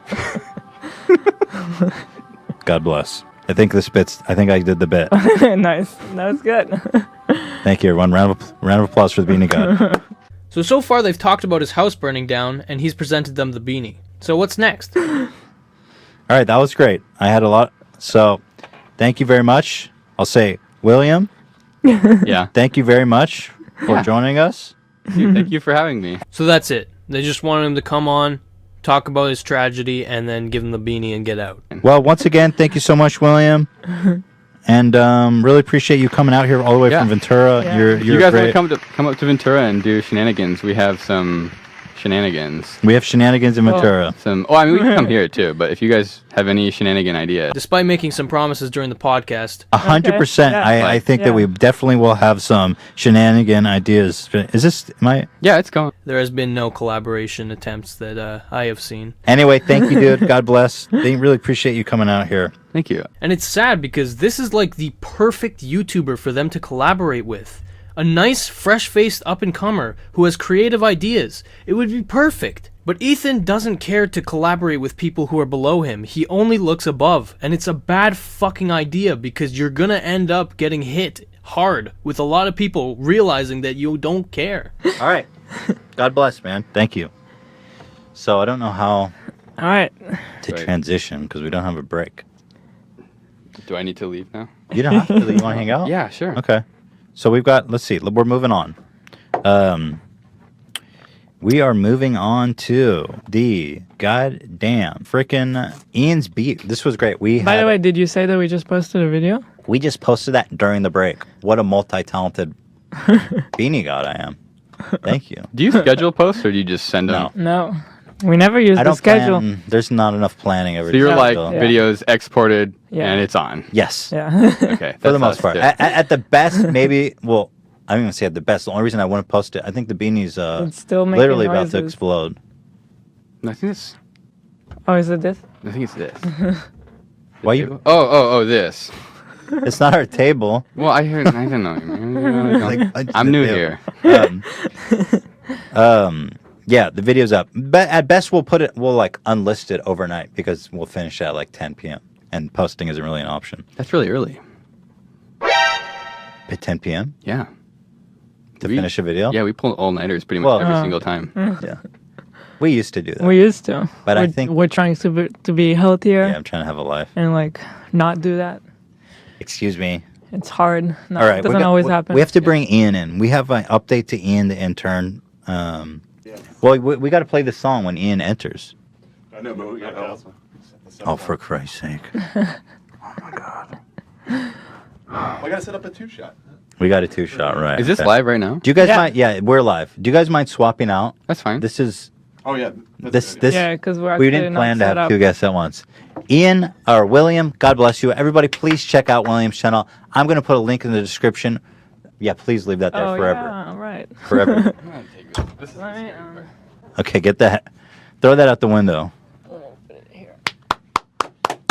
God bless. I think I did the bit. Nice. That was good. Thank you, everyone. Round of applause for the beanie god. So far they've talked about his house burning down, and he's presented them the beanie. So what's next? All right, that was great. I had a lot. So, thank you very much. I'll say, William. Yeah. Thank you very much for joining us. Thank you for having me. So that's it. They just wanted him to come on, talk about his tragedy, and then give him the beanie and get out. Well, once again, thank you so much, William. And really appreciate you coming out here all the way from Ventura. Yeah. You're You guys great. want to come up to Ventura and do shenanigans? We have some shenanigans. We have shenanigans in Ventura. I mean, we can come here too, but if you guys have any shenanigan ideas. Despite making some promises during the podcast. 100%. I think that we definitely will have some shenanigan ideas. Is this Yeah, it's going. There has been no collaboration attempts that I have seen. Anyway, thank you, dude. God bless. They really appreciate you coming out here. Thank you. And it's sad because this is like the perfect YouTuber for them to collaborate with. A nice, fresh-faced up-and-comer who has creative ideas. It would be perfect. But Ethan doesn't care to collaborate with people who are below him. He only looks above. And it's a bad fucking idea because you're gonna end up getting hit hard with a lot of people realizing that you don't care. All right. God bless, man. Thank you. So I don't know how to transition because we don't have a break. Do I need to leave now? You don't have to. You want to hang out? Yeah, sure. Okay. So we've got, let's see, we're moving on. We are moving on to the goddamn freaking Ian's beat. This was great. By the way, did you say that we just posted a video? We just posted that during the break. What a multi-talented beanie god I am. Thank you. Do you schedule posts or do you just send them? No. We never use I the don't schedule. There's not enough planning every So you're like schedule. videos exported Yeah. and it's on. Yes. Yeah. Okay. For the that's most us part. too. At the best, maybe, well, I don't even say at the best. The only reason I wouldn't post it, I think the beanie's It's still making literally about to noises. explode. I think it's. Oh, is it this? I think it's this. Why you? Oh, this. It's not our table. Well, I don't know, man. I'm new here. Yeah, the video's up. But at best, we'll like unlist it overnight because we'll finish at like 10 p.m. and posting isn't really an option. That's really early. At 10 p.m. Yeah. To finish a video. Yeah, we pull all-nighters pretty much every single time. Yeah. We used to do that. We used to. But I think we're trying to be healthier. Yeah, I'm trying to have a life. And like not do that. Excuse me. It's hard. No, All right, it doesn't always happen. We have to bring Ian in. We have an update to Ian, the intern. Well, we got to play the song when Ian enters. I know, but we got to also. Oh, for Christ's sake! I got to set up a 2-shot. We got a 2-shot, right? Is this live right now? Do you guys mind? Yeah, we're live. Do you guys mind swapping out? That's fine. This is. Oh yeah. This. Yeah, 'cause we're we actually didn't not plan to set have up. two guests at once. Ian or William, God bless you. Everybody, please check out William's channel. I'm going to put a link in the description. Yeah, please leave that there forever. Yeah, right. Forever. Okay, get that. Throw that out the window. All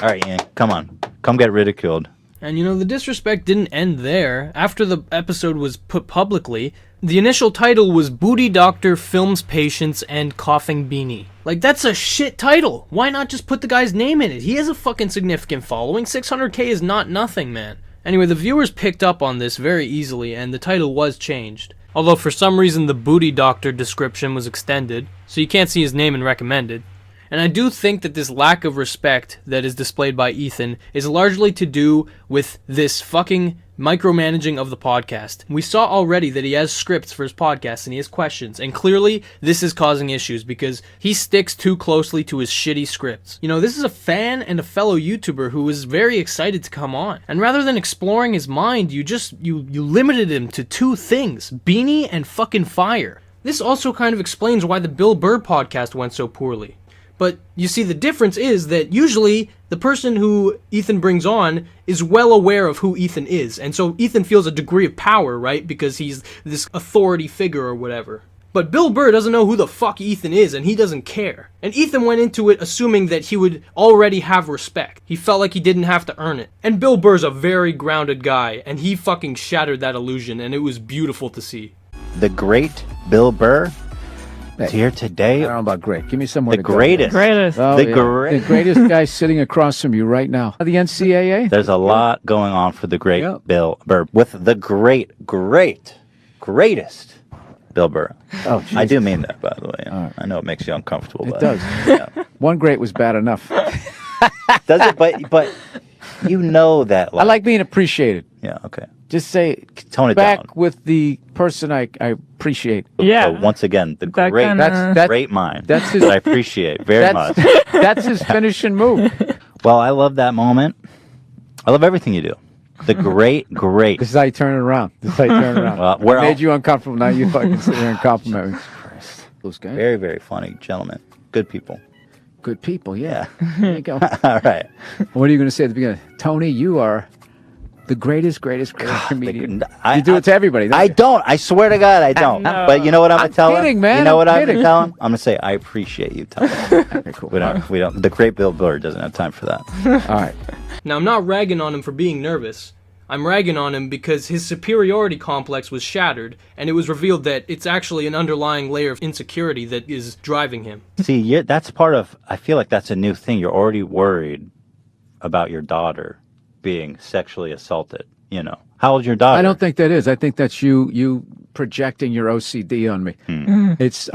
right, Ian, come on. Come get ridiculed. And the disrespect didn't end there. After the episode was put publicly, the initial title was Booty Doctor Films Patients and Coughing Beanie. Like, that's a shit title. Why not just put the guy's name in it? He has a fucking significant following. 600K is not nothing, man. Anyway, the viewers picked up on this very easily, and the title was changed. Although for some reason the Booty Doctor description was extended, so you can't see his name in recommended. And I do think that this lack of respect that is displayed by Ethan is largely to do with this fucking micromanaging of the podcast. We saw already that he has scripts for his podcast and he has questions, and clearly this is causing issues because he sticks too closely to his shitty scripts. This is a fan and a fellow YouTuber who was very excited to come on, and rather than exploring his mind, you limited him to two things: Beanie and fucking fire. This also kind of explains why the Bill Burr podcast went so poorly. But you see, the difference is that usually the person who Ethan brings on is well aware of who Ethan is. And so Ethan feels a degree of power, right? Because he's this authority figure or whatever. But Bill Burr doesn't know who the fuck Ethan is, and he doesn't care. And Ethan went into it assuming that he would already have respect. He felt like he didn't have to earn it. And Bill Burr's a very grounded guy, and he fucking shattered that illusion, and it was beautiful to see. The great Bill Burr is here today. I don't know about great. Give me somewhere the to go. Greatest. Oh, the yeah. great. The greatest guy sitting across from you right now. The NCAA? There's a lot going on for the great Bill Burr with the greatest Bill Burr. Oh, Jesus. I do mean that, by the way. I know it makes you uncomfortable. It does. Yeah. One great was bad enough. Does it? But you know that. I like being appreciated. Yeah, okay. Just say, tone it back down. with the person I appreciate. So once again, the great mind that's his, that I appreciate very much. That's his finishing move. Well, I love that moment. I love everything you do. The great. This is how you turn it around. This is how you turn it around. Well, made you uncomfortable. Now you fucking sit here and compliment me. Those guys. Very, very funny gentlemen. Good people. Good people, yeah. There you go. All right. What are you going to say at the beginning? Tony, you are the greatest comedian. You do it to everybody. I don't. I swear to God, I don't. But you know what I'm going to tell kidding, him? man. You know what I'm going kidding. to tell him? I'm going to say, I appreciate you, Tony. Okay, cool. We don't. The great Bill Burr doesn't have time for that. All right. Now, I'm not ragging on him for being nervous. I'm ragging on him because his superiority complex was shattered, and it was revealed that it's actually an underlying layer of insecurity that is driving him. See, that's part of, I feel like that's a new thing. You're already worried about your daughter being sexually assaulted, How old's your daughter? I don't think that is. I think that's you projecting your OCD on me. It's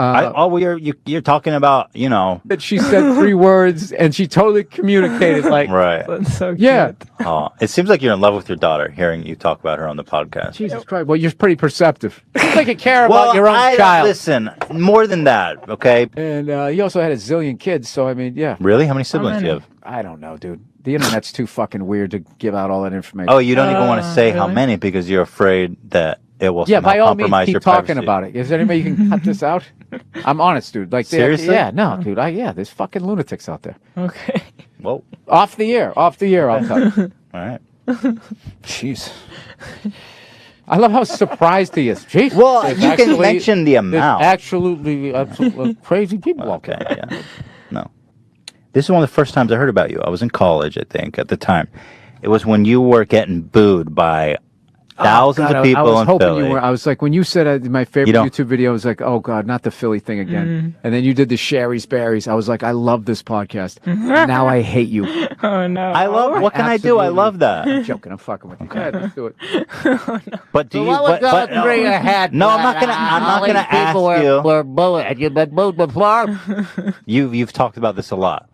you're talking about, that she said 3 words and she totally communicated like right. That's so cute. Yeah. Oh, it seems like you're in love with your daughter, hearing you talk about her on the podcast. Jesus Christ. Well, you're pretty perceptive. You think you care about your own child. Listen, more than that, okay? And you also had a zillion kids, so I mean, yeah. Really? How many siblings do you have? I don't know, dude. The internet's too fucking weird to give out all that information. Oh, you don't even want to say how many because you're afraid that it will somehow by all means, compromise keep your talking privacy. about it. Is there any way you can cut this out? I'm honest, dude. Like, seriously? Yeah, no, dude. There's fucking lunatics out there. Okay. Whoa. Off the air, I'll tell you. All right. Jeez. I love how surprised he is. Jeez. Well, you can mention the amount. Absolutely crazy people out there. Okay, yeah. No. This is one of the first times I heard about you. I was in college, I think, at the time. It was when you were getting booed by thousands of people I was in hoping Philly. you were. I was like, when you said my favorite YouTube video, I was like, oh God, not the Philly thing again. And then you did the Sherry's Berries. I was like, I love this podcast. Now I hate you. Oh no. I love. What can I do? I love that. I'm joking. I'm fucking with you. Okay, let's do it. But do you? What was But, going through your head? no, I'm not gonna ask you. Were bullied. Have you been bullied before? You've talked about this a lot.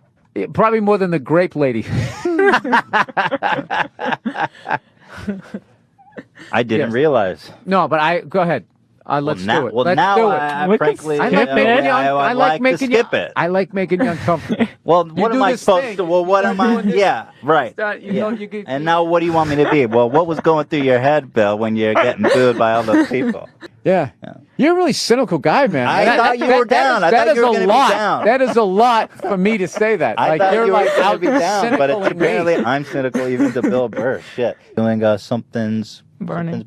Probably more than the grape lady. I didn't realize. No, but go ahead. Let's do it. Well, let's now, do it. frankly, I like making you. skip it. I like making you uncomfortable. Well, what am I supposed to? Well, what am I? Yeah, right. And now, what do you want me to be? Well, what was going through your head, Bill, when you're getting booed by all those people? Yeah. You're a really cynical guy, man. I thought you were down. I thought you were going to be down. That is a lot for me to say that. I like, thought you're you were like going to be out down, but cynical it's in me. apparently I'm cynical even to Bill Burr. Shit. Doing something's burning.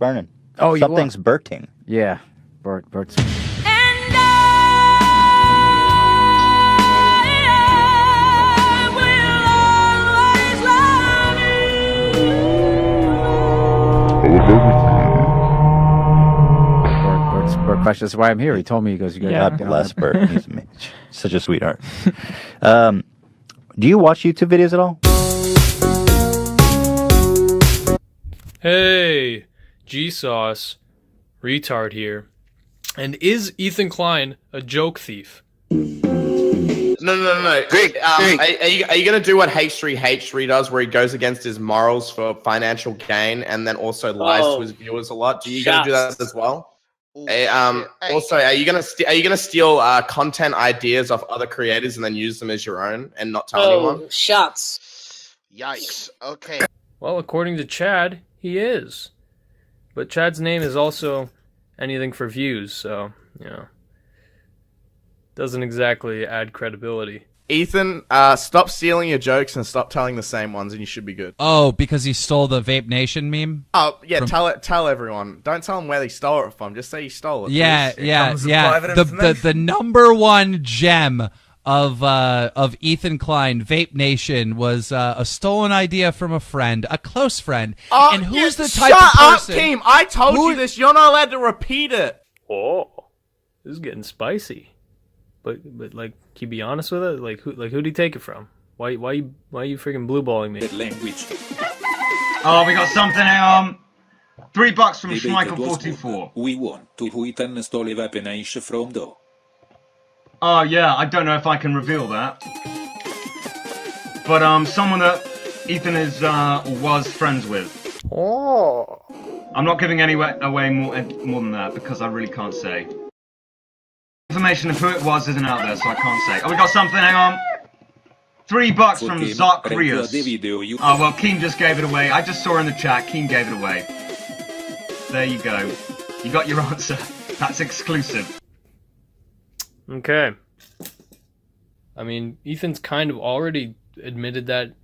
Oh, you something's burting. Yeah. Bert's. question. That's why I'm here. He told me, he goes, you guys God bless Bert. He's such a sweetheart. Do you watch YouTube videos at all? Hey, G-Sauce, retard here. And is Ethan Klein a joke thief? No. Greg, are you going to do what h3h3 does, where he goes against his morals for financial gain and then also lies to his viewers a lot? Are you going to do that as well? Also, are you going to steal content ideas off other creators and then use them as your own and not tell anyone? Shots. Yikes. Okay. Well, according to Chad, he is. But Chad's name is also anything for views, so, doesn't exactly add credibility. Ethan, stop stealing your jokes and stop telling the same ones, and you should be good. Oh, because he stole the Vape Nation meme? Oh, yeah, tell everyone. Don't tell them where they stole it from. Just say you stole it. Yeah. The The number one gem of Ethan Klein, Vape Nation, was a stolen idea from a friend, a close friend. And who's the type of person? Shut up, Keem. I told you this. You're not allowed to repeat it. Oh, this is getting spicy. But like, can you be honest with it? Like, who'd he take it from? Why you freaking blue balling me? Language. Oh, we got something. $3 from Schmeichel44. We want to who Ethan stole a weapon from though. Oh yeah, I don't know if I can reveal that. But someone that Ethan is was friends with. Oh. I'm not giving away more than that because I really can't say. Information of who it was isn't out there, so I can't say. Oh, we got something. Hang on. $3 from Zacharias. Oh well, Keem just gave it away. I just saw in the chat. Keem gave it away. There you go. You got your answer. That's exclusive. Okay. I mean, Ethan's kind of already admitted that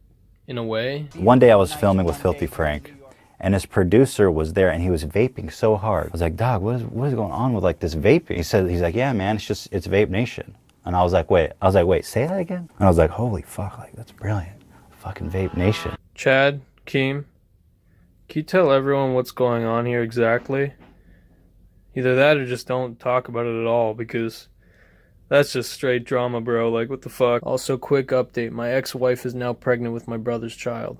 in a way. One day I was filming with Filthy Frank, and his producer was there, and he was vaping so hard. I was like, "Dog, what is going on with like this vaping?" He's like, "Yeah, man, it's Vape Nation." And I was like, wait, say that again? And I was like, holy fuck, like that's brilliant. Fucking Vape Nation. Chad, Keem, can you tell everyone what's going on here exactly? Either that or just don't talk about it at all, because that's just straight drama, bro. Like, what the fuck? Also, quick update. My ex-wife is now pregnant with my brother's child.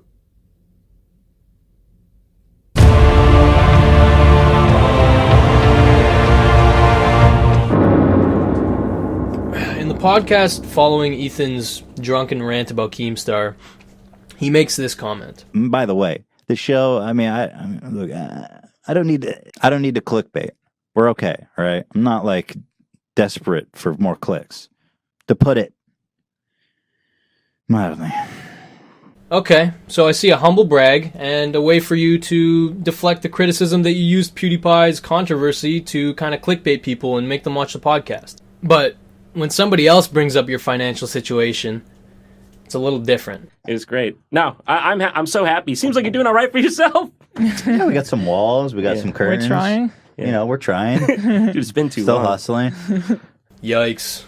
In the podcast following Ethan's drunken rant about Keemstar, he makes this comment. By the way, the show, I don't need to clickbait. We're okay, all right? I'm not like desperate for more clicks. To put it mildly. Okay, so I see a humble brag and a way for you to deflect the criticism that you used PewDiePie's controversy to kind of clickbait people and make them watch the podcast. But when somebody else brings up your financial situation, it's a little different. It was great. No, I'm so happy. Seems like you're doing all right for yourself. Yeah, we got some walls, we got some curtains. We're trying. You know, we're trying. Dude, it's been too Still long. hustling. Yikes.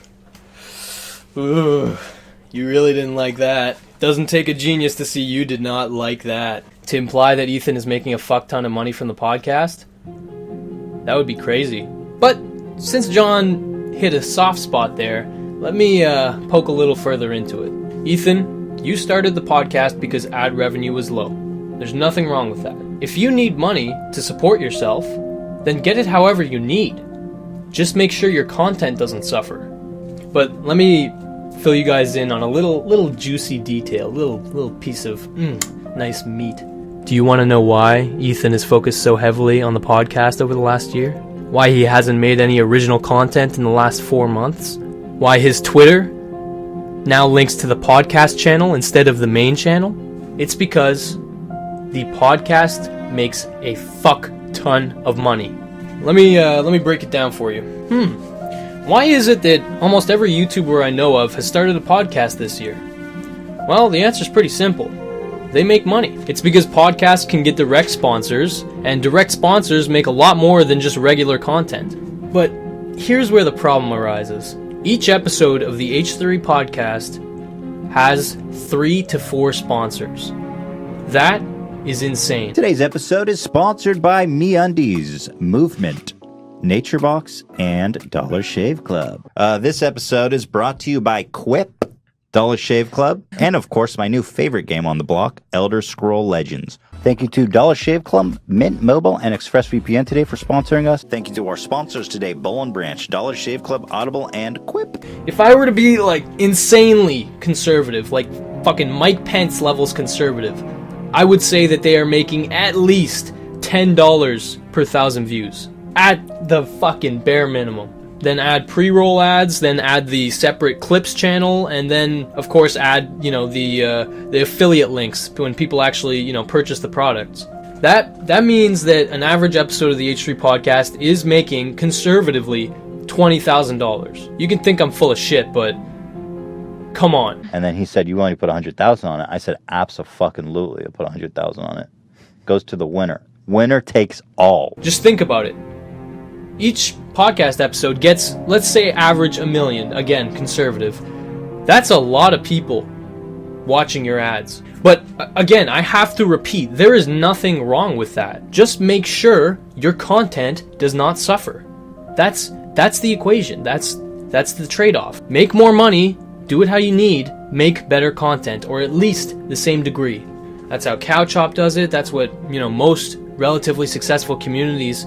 Ooh, you really didn't like that. Doesn't take a genius to see you did not like that. To imply that Ethan is making a fuck ton of money from the podcast? That would be crazy. But since John hit a soft spot there, let me poke a little further into it. Ethan, you started the podcast because ad revenue was low. There's nothing wrong with that. If you need money to support yourself, then get it however you need. Just make sure your content doesn't suffer. But let me fill you guys in on a little juicy detail, little piece of nice meat. Do you want to know why Ethan is focused so heavily on the podcast over the last year? Why he hasn't made any original content in the last 4 months? Why his Twitter now links to the podcast channel instead of the main channel? It's because the podcast makes a fuck ton of money. Let me break it down for you. Why is it that almost every YouTuber I know of has started a podcast this year? Well, the answer's pretty simple. They make money. It's because podcasts can get direct sponsors, and direct sponsors make a lot more than just regular content. But here's where the problem arises. Each episode of the H3 podcast has 3 to 4 sponsors. That is insane. Today's episode is sponsored by MeUndies Movement. NatureBox, and Dollar Shave Club. This episode is brought to you by Quip, Dollar Shave Club, and of course my new favorite game on the block, Elder Scroll Legends. Thank you to Dollar Shave Club, Mint Mobile, and ExpressVPN today for sponsoring us. Thank you to our sponsors today, Bowl & Branch, Dollar Shave Club, Audible, and Quip. If I were to be like insanely conservative, like fucking Mike Pence levels conservative, I would say that they are making at least $10 per 1,000 views. At the fucking bare minimum. Then add pre-roll ads, then add the separate clips channel, and then of course add, you know, the affiliate links when people actually, you know, purchase the products. That means that an average episode of the H3 podcast is making conservatively $20,000. You can think I'm full of shit, but come on. And then he said, "You only put 100,000 on it." I said, "Absolutely, I'll put 100,000 on it." Goes to the winner. Winner takes all. Just think about it. Each podcast episode gets, let's say, average 1 million. Again, conservative. That's a lot of people watching your ads. But again, I have to repeat, there is nothing wrong with that. Just make sure your content does not suffer. That's the equation. That's the trade-off. Make more money, do it how you need, make better content, or at least the same degree. That's how CowChop does it. That's what, you know, most relatively successful communities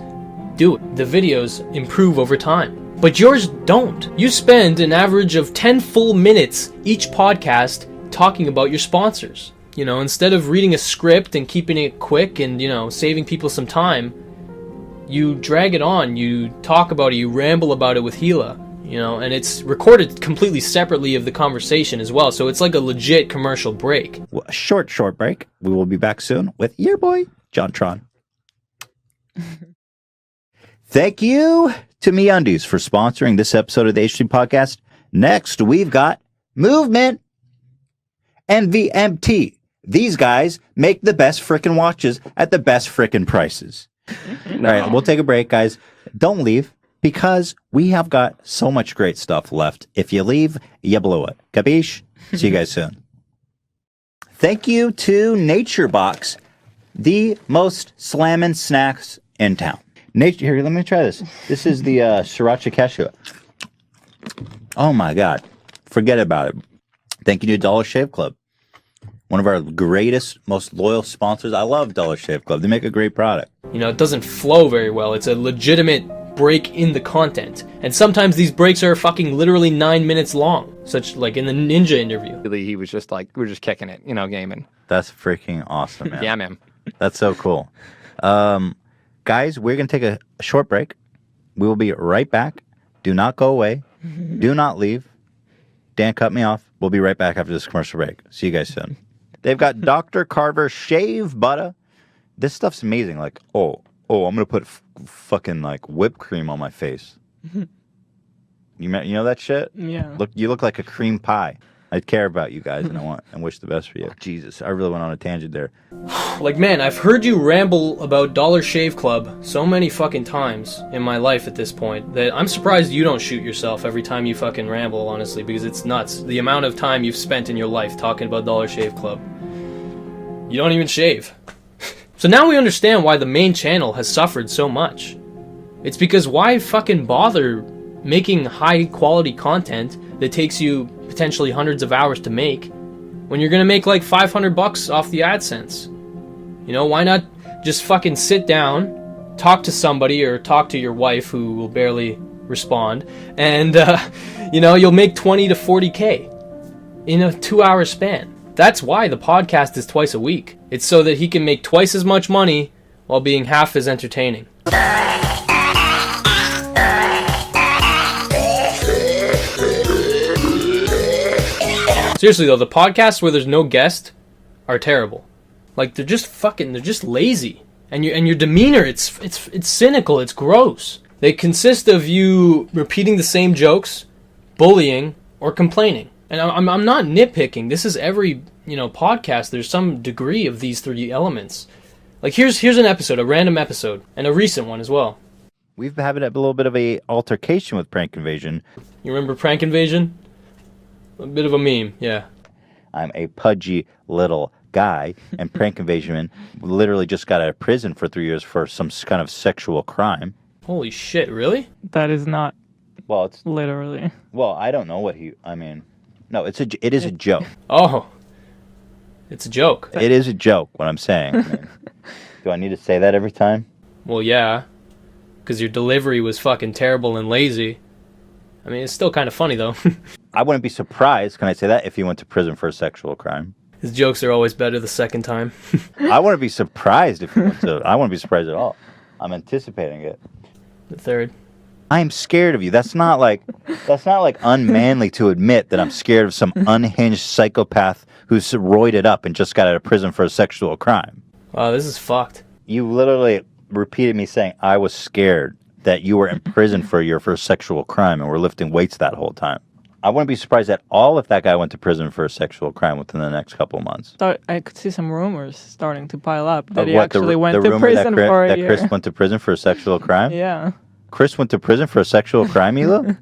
do. The videos improve over time. But yours don't. You spend an average of 10 full minutes each podcast talking about your sponsors. You know, instead of reading a script and keeping it quick and, you know, saving people some time, you drag it on, you talk about it, you ramble about it with Gila, you know, and it's recorded completely separately of the conversation as well, so it's like a legit commercial break. Well, a short break. We will be back soon with your boy, John Tron. Thank you to MeUndies for sponsoring this episode of the H3 Podcast. Next, we've got Movement and VMT. These guys make the best frickin' watches at the best frickin' prices. All right, we'll take a break, guys. Don't leave, because we have got so much great stuff left. If you leave, you blow it. Capiche? See you guys soon. Thank you to NatureBox, the most slammin' snacks in town. Here, let me try this. This is the sriracha cashew. Oh my God. Forget about it. Thank you to Dollar Shave Club, one of our greatest, most loyal sponsors. I love Dollar Shave Club. They make a great product. You know, it doesn't flow very well. It's a legitimate break in the content. And sometimes these breaks are fucking literally 9 minutes long, such like in the Ninja interview. He was just like, we're just kicking it, you know, gaming. That's freaking awesome, man. Yeah, man. That's so cool. Guys, we're going to take a short break. We will be right back. Do not go away. Do not leave. Dan cut me off. We'll be right back after this commercial break. See you guys soon. They've got Dr. Carver shave butter. This stuff's amazing. Like, I'm going to put fucking like whipped cream on my face. You know that shit? Yeah. You look like a cream pie. I care about you guys, and I want and wish the best for you. Jesus, I really went on a tangent there. Like, man, I've heard you ramble about Dollar Shave Club so many fucking times in my life at this point that I'm surprised you don't shoot yourself every time you fucking ramble, honestly, because it's nuts. The amount of time you've spent in your life talking about Dollar Shave Club. You don't even shave. So now we understand why the main channel has suffered so much. It's because why fucking bother making high quality content that takes you potentially hundreds of hours to make when you're gonna make like $500 off the AdSense? You know, why not just fucking sit down, talk to somebody or talk to your wife who will barely respond, and you know, you'll make 20 to 40K in a 2-hour span. That's why the podcast is twice a week. It's so that he can make twice as much money while being half as entertaining. Seriously though, the podcasts where there's no guest are terrible. Like, they're just lazy. And your demeanor, it's cynical, it's gross. They consist of you repeating the same jokes, bullying, or complaining. And I'm not nitpicking. This is every, you know, podcast. There's some degree of these three elements. Like, here's an episode, a random episode, and a recent one as well. We've been having a little bit of a altercation with Prank Invasion. You remember Prank Invasion? A bit of a meme, yeah. I'm a pudgy little guy, and Prank Invasion literally just got out of prison for 3 years for some kind of sexual crime. Holy shit, really? That is not Well, it's literally. well, I don't know what I mean, no, it is a joke. Oh. It's a joke. It is a joke, what I'm saying. I mean, do I need to say that every time? Well, yeah. Because your delivery was fucking terrible and lazy. I mean, it's still kind of funny, though. I wouldn't be surprised, can I say that, if he went to prison for a sexual crime. His jokes are always better the second time. I wouldn't be surprised if he went to... I wouldn't be surprised at all. I'm anticipating it. The third. I'm scared of you. That's not like unmanly to admit that I'm scared of some unhinged psychopath who's roided up and just got out of prison for a sexual crime. Wow, this is fucked. You literally repeated me saying I was scared that you were in prison for a year for a sexual crime and were lifting weights that whole time. I wouldn't be surprised at all if that guy went to prison for a sexual crime within the next couple of months. I could see some rumors starting to pile up that Of he what, actually the went to rumor prison for a that year. Chris went to prison for a sexual crime? Yeah. Chris went to prison for a sexual crime, Hila?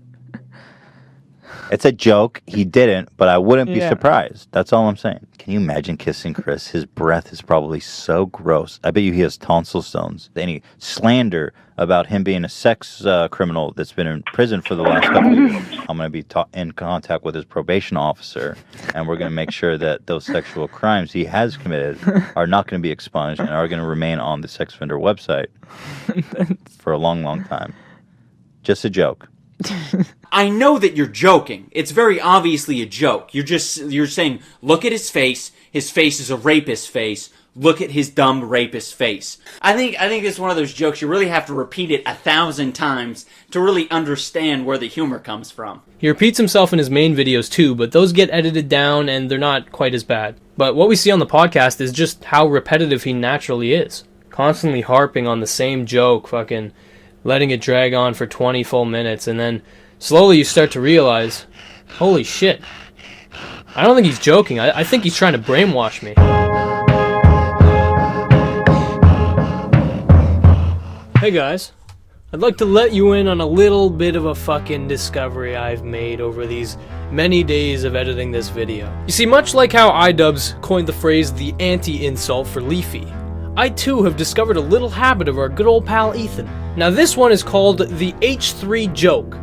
It's a joke. He didn't, but I wouldn't be surprised. That's all I'm saying. Can you imagine kissing Chris? His breath is probably so gross. I bet you he has tonsil stones. Any slander about him being a sex criminal that's been in prison for the last couple of years, I'm going to be in contact with his probation officer, and we're going to make sure that those sexual crimes he has committed are not going to be expunged and are going to remain on the sex offender website for a long, long time. Just a joke. I know that you're joking. It's very obviously a joke. You're saying, look at his face. His face is a rapist face. Look at his dumb rapist face. I think it's one of those jokes you really have to repeat it 1,000 times to really understand where the humor comes from. He repeats himself in his main videos too, but those get edited down and they're not quite as bad. But what we see on the podcast is just how repetitive he naturally is. Constantly harping on the same joke, fucking letting it drag on for 20 full minutes, and then slowly you start to realize, holy shit, I don't think he's joking. I think he's trying to brainwash me. Hey guys, I'd like to let you in on a little bit of a fucking discovery I've made over these many days of editing this video. You see, much like how iDubbbz coined the phrase the anti-insult for Leafy, I too have discovered a little habit of our good old pal Ethan. Now this one is called the H3 joke.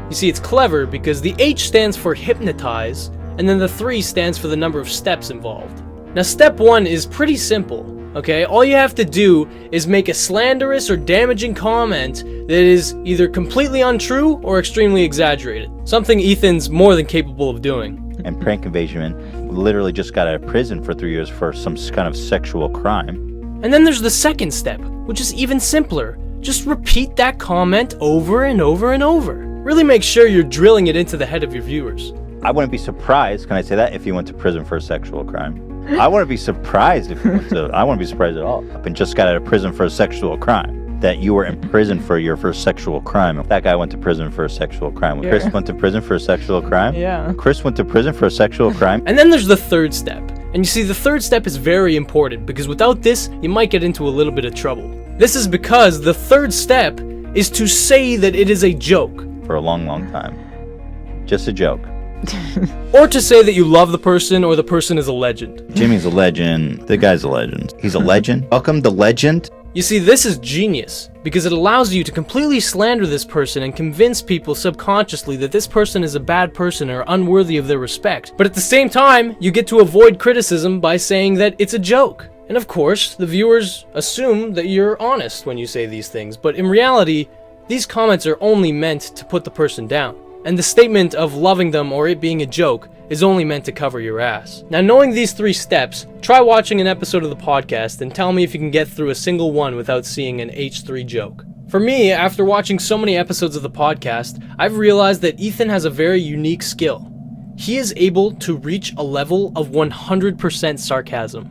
You see, it's clever because the H stands for hypnotize, and then the 3 stands for the number of steps involved. Now step 1 is pretty simple, okay? All you have to do is make a slanderous or damaging comment that is either completely untrue or extremely exaggerated. Something Ethan's more than capable of doing. And Prank Invasion literally just got out of prison for 3 years for some kind of sexual crime. And then there's the second step, which is even simpler. Just repeat that comment over and over and over. Really make sure you're drilling it into the head of your viewers. I wouldn't be surprised, can I say that, if he went to prison for a sexual crime. I wouldn't be surprised if he went to, I wouldn't be surprised at all. I've been just got out of prison for a sexual crime. That you were in prison for a year for a sexual crime. That guy went to prison for a sexual crime. Yeah. Chris went to prison for a sexual crime? Yeah. Chris went to prison for a sexual crime? And then there's the third step. And you see, the third step is very important because without this, you might get into a little bit of trouble. This is because the third step is to say that it is a joke. For a long, long time. Just a joke. Or to say that you love the person or the person is a legend. Jimmy's a legend. The guy's a legend. He's a legend? Welcome the legend? You see, this is genius because it allows you to completely slander this person and convince people subconsciously that this person is a bad person or unworthy of their respect. But at the same time, you get to avoid criticism by saying that it's a joke. And of course, the viewers assume that you're honest when you say these things, but in reality, these comments are only meant to put the person down. And the statement of loving them or it being a joke is only meant to cover your ass. Now, knowing these 3 steps, try watching an episode of the podcast and tell me if you can get through a single one without seeing an H3 joke. For me, after watching so many episodes of the podcast, I've realized that Ethan has a very unique skill. He is able to reach a level of 100% sarcasm,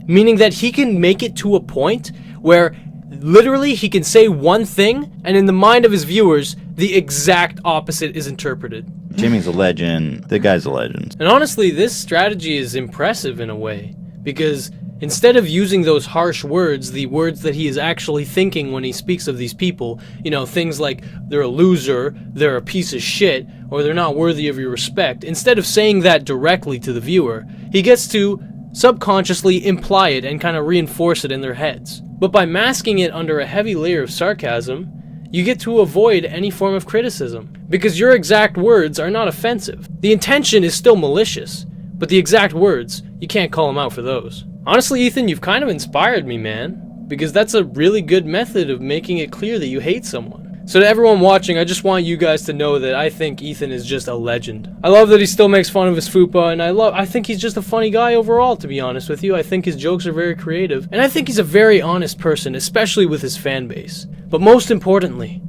meaning that he can make it to a point where literally he can say one thing and in the mind of his viewers, the exact opposite is interpreted. Jimmy's a legend. The guy's a legend. And honestly, this strategy is impressive in a way, because instead of using those harsh words, the words that he is actually thinking when he speaks of these people, you know, things like they're a loser, they're a piece of shit, or they're not worthy of your respect, instead of saying that directly to the viewer, he gets to subconsciously imply it and kind of reinforce it in their heads. But by masking it under a heavy layer of sarcasm, you get to avoid any form of criticism, because your exact words are not offensive. The intention is still malicious, but the exact words, you can't call them out for those. Honestly, Ethan, you've kind of inspired me, man, because that's a really good method of making it clear that you hate someone. So to everyone watching, I just want you guys to know that I think Ethan is just a legend. I love that he still makes fun of his fupa, and I think he's just a funny guy overall, to be honest with you. I think his jokes are very creative, and I think he's a very honest person, especially with his fan base. But most importantly,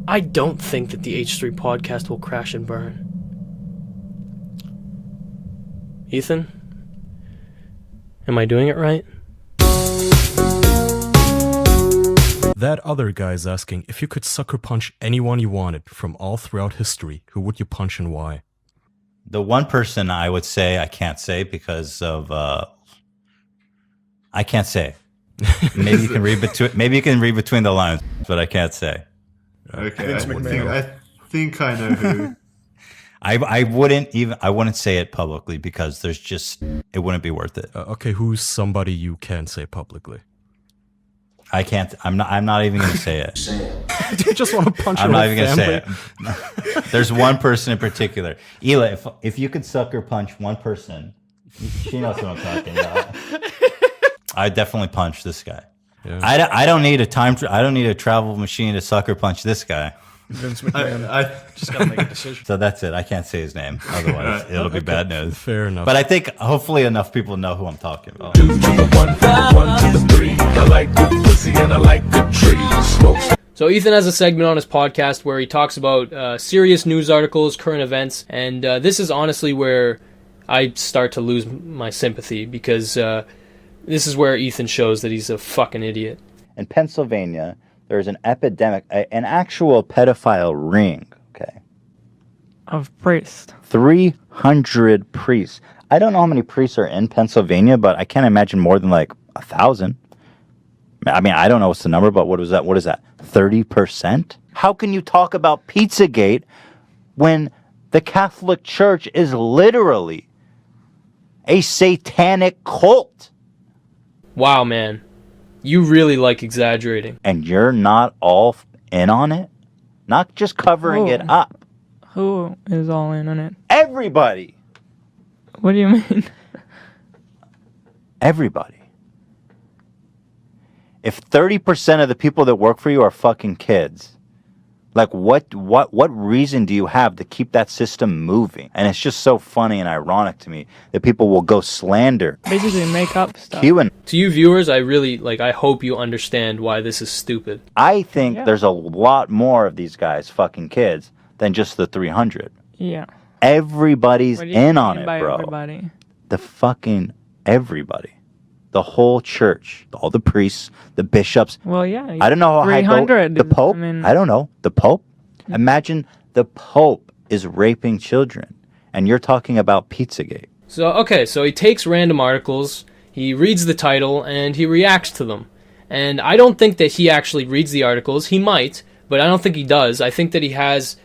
I don't think that the H3 podcast will crash and burn. Ethan? Am I doing it right? That other guy's asking if you could sucker punch anyone you wanted from all throughout history, who would you punch and why? The one person I would say I can't say because of I can't say. Maybe you can read between the lines, but I can't say. Okay, I think I know who. I wouldn't say it publicly because it wouldn't be worth it. Okay, who's somebody you can say publicly? I can't. I'm not even going to say it. Do you just want to punch? I'm not even going to say it. There's one person in particular. Ela, if you could sucker punch one person, she knows what I'm talking about. I definitely punch this guy. Yeah. I don't need a travel machine to sucker punch this guy. Vince McMahon. I just got to make a decision. So that's it. I can't say his name. Otherwise, it'll be bad news. Fair enough. But I think hopefully enough people know who I'm talking about. So Ethan has a segment on his podcast where he talks about serious news articles, current events, and this is honestly where I start to lose my sympathy because this is where Ethan shows that he's a fucking idiot. In Pennsylvania, there's an epidemic, an actual pedophile ring, okay? Of priests. 300 priests. I don't know how many priests are in Pennsylvania, but I can't imagine more than like 1,000. I mean, I don't know what's the number, but what is that? 30%? How can you talk about Pizzagate when the Catholic Church is literally a satanic cult? Wow, man. You really like exaggerating. And you're not all in on it? Not just covering it up. Who is all in on it? Everybody. What do you mean? Everybody. If 30% of the people that work for you are fucking kids, like what reason do you have to keep that system moving? And it's just so funny and ironic to me that people will go slander. Basically make up stuff. To you viewers, I hope you understand why this is stupid. I think there's a lot more of these guys fucking kids than just the 300. Yeah. Everybody's in on it, bro. Everybody? The fucking everybody. The whole church, all the priests, the bishops. Well, yeah. I don't know how high 300. the Pope. I don't know. The Pope. Imagine the Pope is raping children, and you're talking about Pizzagate. So he takes random articles, he reads the title, and he reacts to them. And I don't think that he actually reads the articles. He might, but I don't think he does. I think that he has,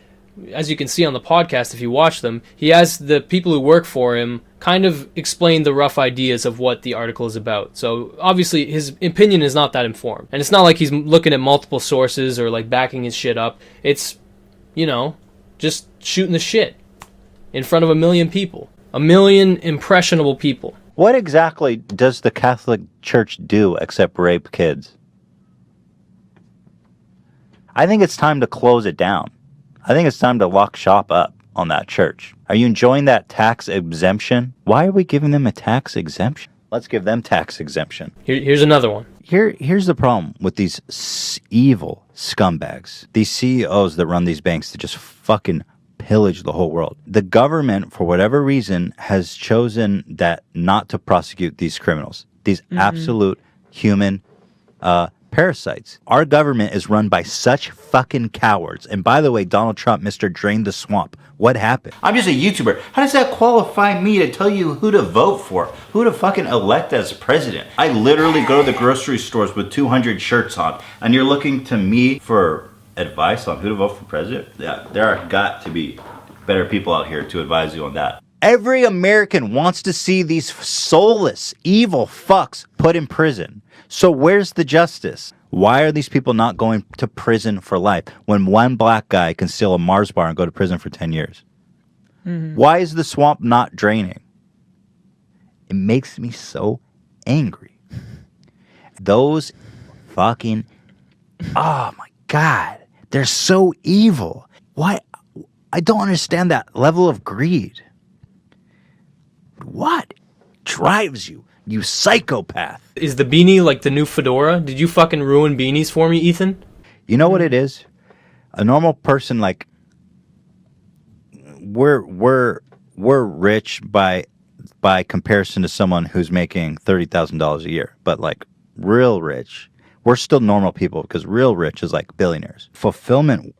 as you can see on the podcast if you watch them, he has the people who work for him kind of explain the rough ideas of what the article is about. So obviously his opinion is not that informed. And it's not like he's looking at multiple sources or like backing his shit up. It's, just shooting the shit in front of 1 million people. 1 million impressionable people. What exactly does the Catholic Church do except rape kids? I think it's time to close it down. I think it's time to lock shop up on that church. Are you enjoying that tax exemption? Why are we giving them a tax exemption? Let's give them tax exemption. Here's another one. Here's the problem with these evil scumbags. These CEOs that run these banks that just fucking pillage the whole world. The government, for whatever reason, has chosen that not to prosecute these criminals. These absolute human parasites. Our government is run by such fucking cowards. And by the way, Donald Trump, Mr. Drain the Swamp, what happened? I'm just a YouTuber. How does that qualify me to tell you who to vote for? Who to fucking elect as president? I literally go to the grocery stores with 200 shirts on, and you're looking to me for advice on who to vote for president? Yeah, there are got to be better people out here to advise you on that. Every American wants to see these soulless, evil fucks put in prison. So where's the justice? Why are these people not going to prison for life when one black guy can steal a Mars bar and go to prison for 10 years? Why is the swamp not draining? It makes me so angry. Those fucking, oh my God, they're so evil. Why? I don't understand that level of greed. What drives you, you psychopath? Is the beanie like the new fedora? Did you fucking ruin beanies for me, Ethan? You know what it is? A normal person, like, we're rich by comparison to someone who's making $30,000 a year, but like real rich, we're still normal people because real rich is like billionaires. Fulfillment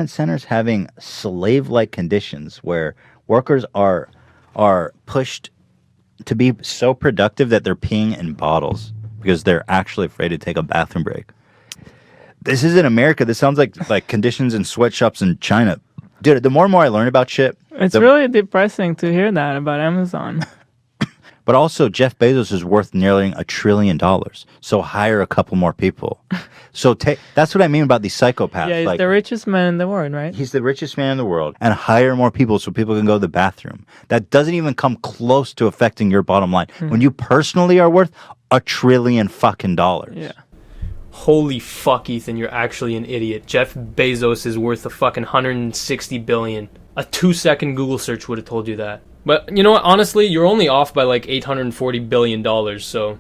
centers having slave-like conditions where workers are pushed to be so productive that they're peeing in bottles because they're actually afraid to take a bathroom break. This isn't America. This sounds like conditions in sweatshops in China. Dude, the more and more I learn about shit... It's really depressing to hear that about Amazon. But also, Jeff Bezos is worth nearly $1 trillion. So hire a couple more people. So that's what I mean about these psychopaths. Yeah, he's the richest man in the world, right? He's the richest man in the world. And hire more people so people can go to the bathroom. That doesn't even come close to affecting your bottom line. When you personally are worth $1 trillion fucking dollars. Yeah. Holy fuck, Ethan, you're actually an idiot. Jeff Bezos is worth a fucking $160 billion. A 2-second Google search would have told you that. But you know what? Honestly, you're only off by like $840 billion, so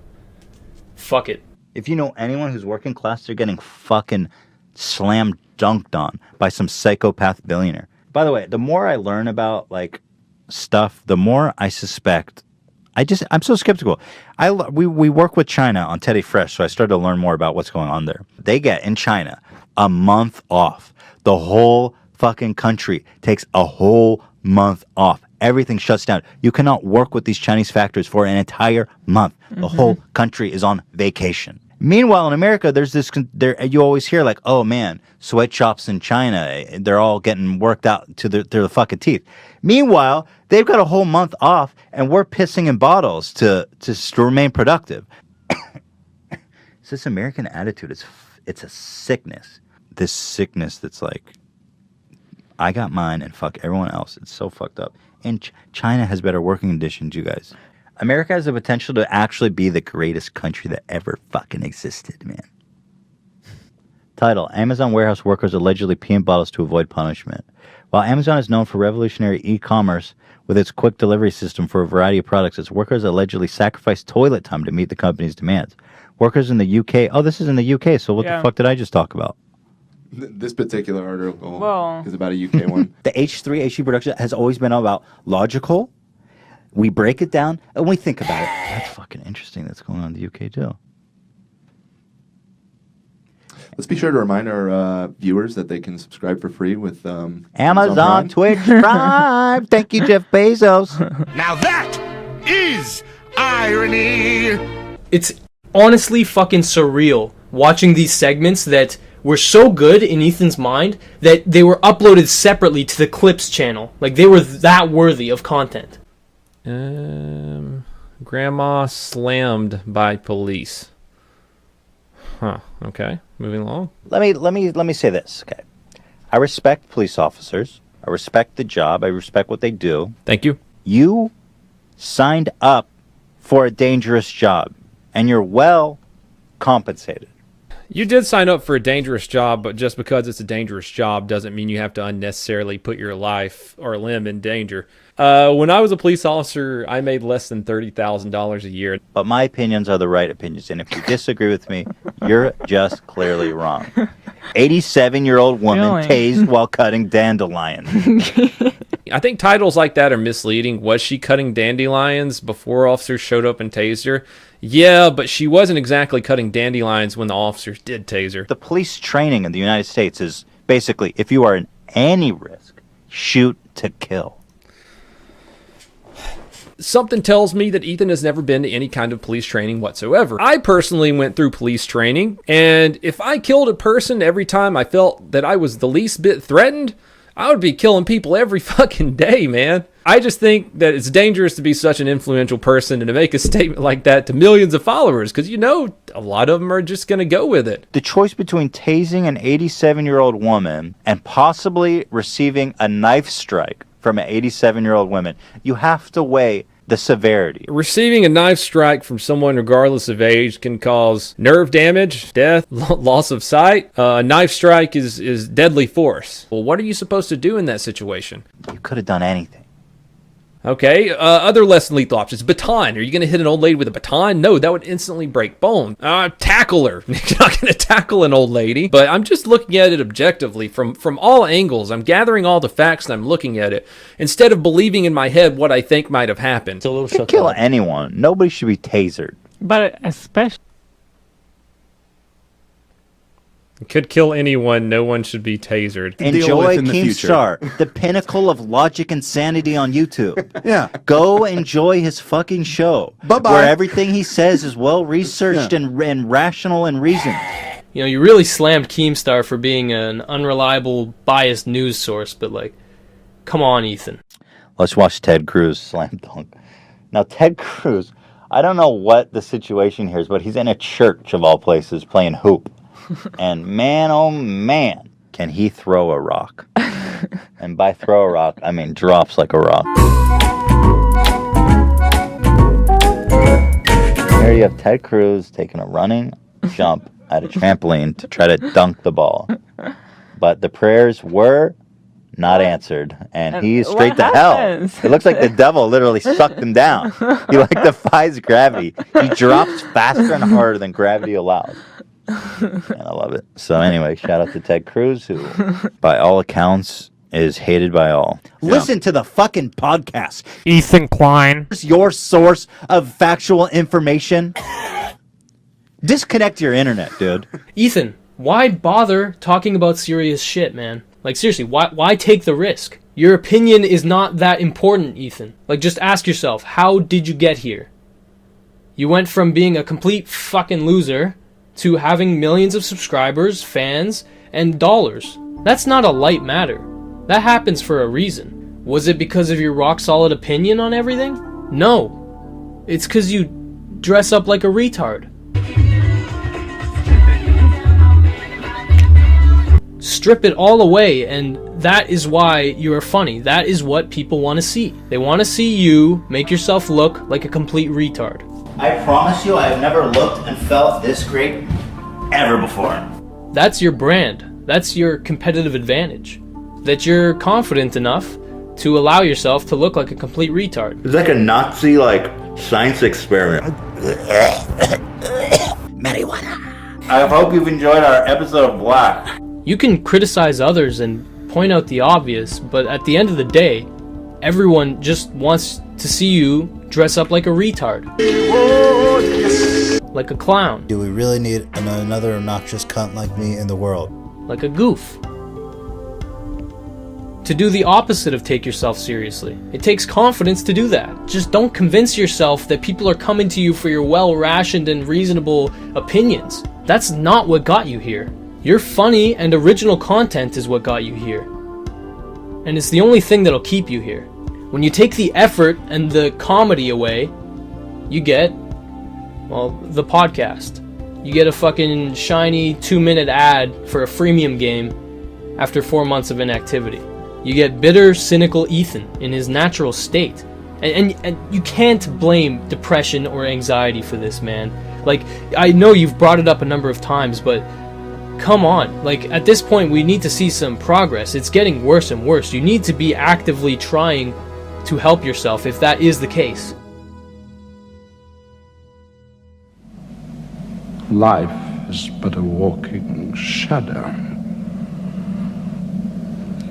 fuck it. If you know anyone who's working class, they're getting fucking slam dunked on by some psychopath billionaire. By the way, the more I learn about like stuff, the more I suspect. I'm so skeptical. We work with China on Teddy Fresh, so I started to learn more about what's going on there. They get in China a month off. The whole fucking country takes a whole month off. Everything shuts down. You cannot work with these Chinese factories for an entire month. The whole country is on vacation. Meanwhile, in America, there's this. You always hear like, "Oh man, sweatshops in China, they're all getting worked out to the fucking teeth." Meanwhile, they've got a whole month off, and we're pissing in bottles to remain productive. It's this American attitude. It's a sickness. This sickness that's like, I got mine and fuck everyone else. It's so fucked up. And China has better working conditions, you guys. America has the potential to actually be the greatest country that ever fucking existed, man. Title: Amazon warehouse workers allegedly pee in bottles to avoid punishment. While Amazon is known for revolutionary e-commerce with its quick delivery system for a variety of products, its workers allegedly sacrifice toilet time to meet the company's demands. Workers in the UK... Oh, this is in the UK, so what the fuck did I just talk about? This particular article is about a UK one. The h3h3 production has always been about logical. We break it down and we think about it. That's fucking interesting. That's going on in the UK too. Let's be sure to remind our viewers that they can subscribe for free with Amazon Prime. Twitch Prime. Thank you, Jeff Bezos. Now that is irony. It's honestly fucking surreal watching these segments that were so good in Ethan's mind that they were uploaded separately to the Clips channel. Like, they were that worthy of content. Grandma slammed by police. Huh. Okay. Moving along. Let me say this. Okay, I respect police officers. I respect the job. I respect what they do. Thank you. You signed up for a dangerous job, and you're well compensated. You did sign up for a dangerous job, but just because it's a dangerous job doesn't mean you have to unnecessarily put your life or limb in danger. When I was a police officer, I made less than $30,000 a year. But my opinions are the right opinions, and if you disagree with me, you're just clearly wrong. 87-year-old woman Really? tased while cutting dandelions. I think titles like that are misleading. Was she cutting dandelions before officers showed up and tased her? Yeah, but she wasn't exactly cutting dandelions when the officers did tase her. The police training in the United States is basically, if you are in any risk, shoot to kill. Something tells me that Ethan has never been to any kind of police training whatsoever. I personally went through police training, and if I killed a person every time I felt that I was the least bit threatened, I would be killing people every fucking day, man. I just think that it's dangerous to be such an influential person and to make a statement like that to millions of followers, because you know a lot of them are just going to go with it. The choice between tasing an 87-year-old woman and possibly receiving a knife strike from an 87-year-old woman, you have to weigh the severity. Receiving a knife strike from someone regardless of age can cause nerve damage, death, loss of sight. A knife strike is deadly force. Well, what are you supposed to do in that situation? You could have done anything. Okay, other less than lethal options. Baton. Are you going to hit an old lady with a baton? No, that would instantly break bone. Tackle her. You're not going to tackle an old lady. But I'm just looking at it objectively from all angles. I'm gathering all the facts and I'm looking at it instead of believing in my head what I think might have happened. You could kill anyone. Nobody should be tasered. But especially... It could kill anyone. No one should be tasered. Enjoy Keemstar, the pinnacle of logic and sanity on YouTube. Yeah. Go enjoy his fucking show. Bye-bye. Where everything he says is well researched and rational and reasoned. You know, you really slammed Keemstar for being an unreliable, biased news source, but like, come on, Ethan. Let's watch Ted Cruz slam dunk. Now, Ted Cruz, I don't know what the situation here is, but he's in a church of all places playing hoop. And man, oh man, can he throw a rock. And by throw a rock, I mean drops like a rock. Here you have Ted Cruz taking a running jump at a trampoline to try to dunk the ball. But the prayers were not answered, and he's straight to hell. It looks like the devil literally sucked him down. He like defies gravity. He drops faster and harder than gravity allows. And I love it. So anyway, shout out to Ted Cruz, who, by all accounts, is hated by all. Yeah. Listen to the fucking podcast. Ethan Klein. Your source of factual information. Disconnect your internet, dude. Ethan, why bother talking about serious shit, man? Like, seriously, why take the risk? Your opinion is not that important, Ethan. Like, just ask yourself, how did you get here? You went from being a complete fucking loser to having millions of subscribers, fans, and dollars. That's not a light matter. That happens for a reason. Was it because of your rock-solid opinion on everything? No. It's because you dress up like a retard. Strip it all away, and that is why you are funny. That is what people want to see. They want to see you make yourself look like a complete retard. I promise you, I have never looked and felt this great ever before. That's your brand. That's your competitive advantage. That you're confident enough to allow yourself to look like a complete retard. It's like a Nazi, science experiment. Marijuana. I hope you've enjoyed our episode of Black. You can criticize others and point out the obvious, but at the end of the day, everyone just wants to see you dress up like a retard. Like a clown. Do we really need another obnoxious cunt like me in the world? Like a goof. To do the opposite of take yourself seriously. It takes confidence to do that. Just don't convince yourself that people are coming to you for your well-rationed and reasonable opinions. That's not what got you here. Your funny and original content is what got you here. And it's the only thing that'll keep you here. When you take the effort and the comedy away, you get, well, the podcast. You get a fucking shiny 2-minute ad for a freemium game after 4 months of inactivity. You get bitter, cynical Ethan in his natural state. And you can't blame depression or anxiety for this, man. Like, I know you've brought it up a number of times, but come on. Like, at this point, we need to see some progress. It's getting worse and worse. You need to be actively trying to help yourself if that is the case. Life is but a walking shadow.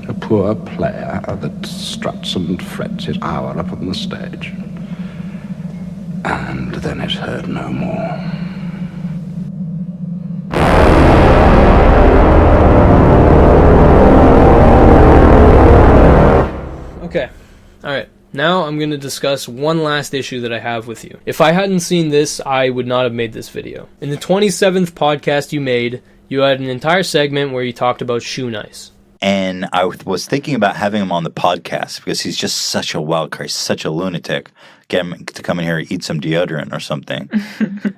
A poor player that struts and frets his hour up on the stage. And then is heard no more. Okay. Alright. Now I'm going to discuss one last issue that I have with you. If I hadn't seen this, I would not have made this video. In the 27th podcast you made, you had an entire segment where you talked about Shoe Nice. And I was thinking about having him on the podcast because he's just such a wild card, such a lunatic. Get him to come in here and eat some deodorant or something.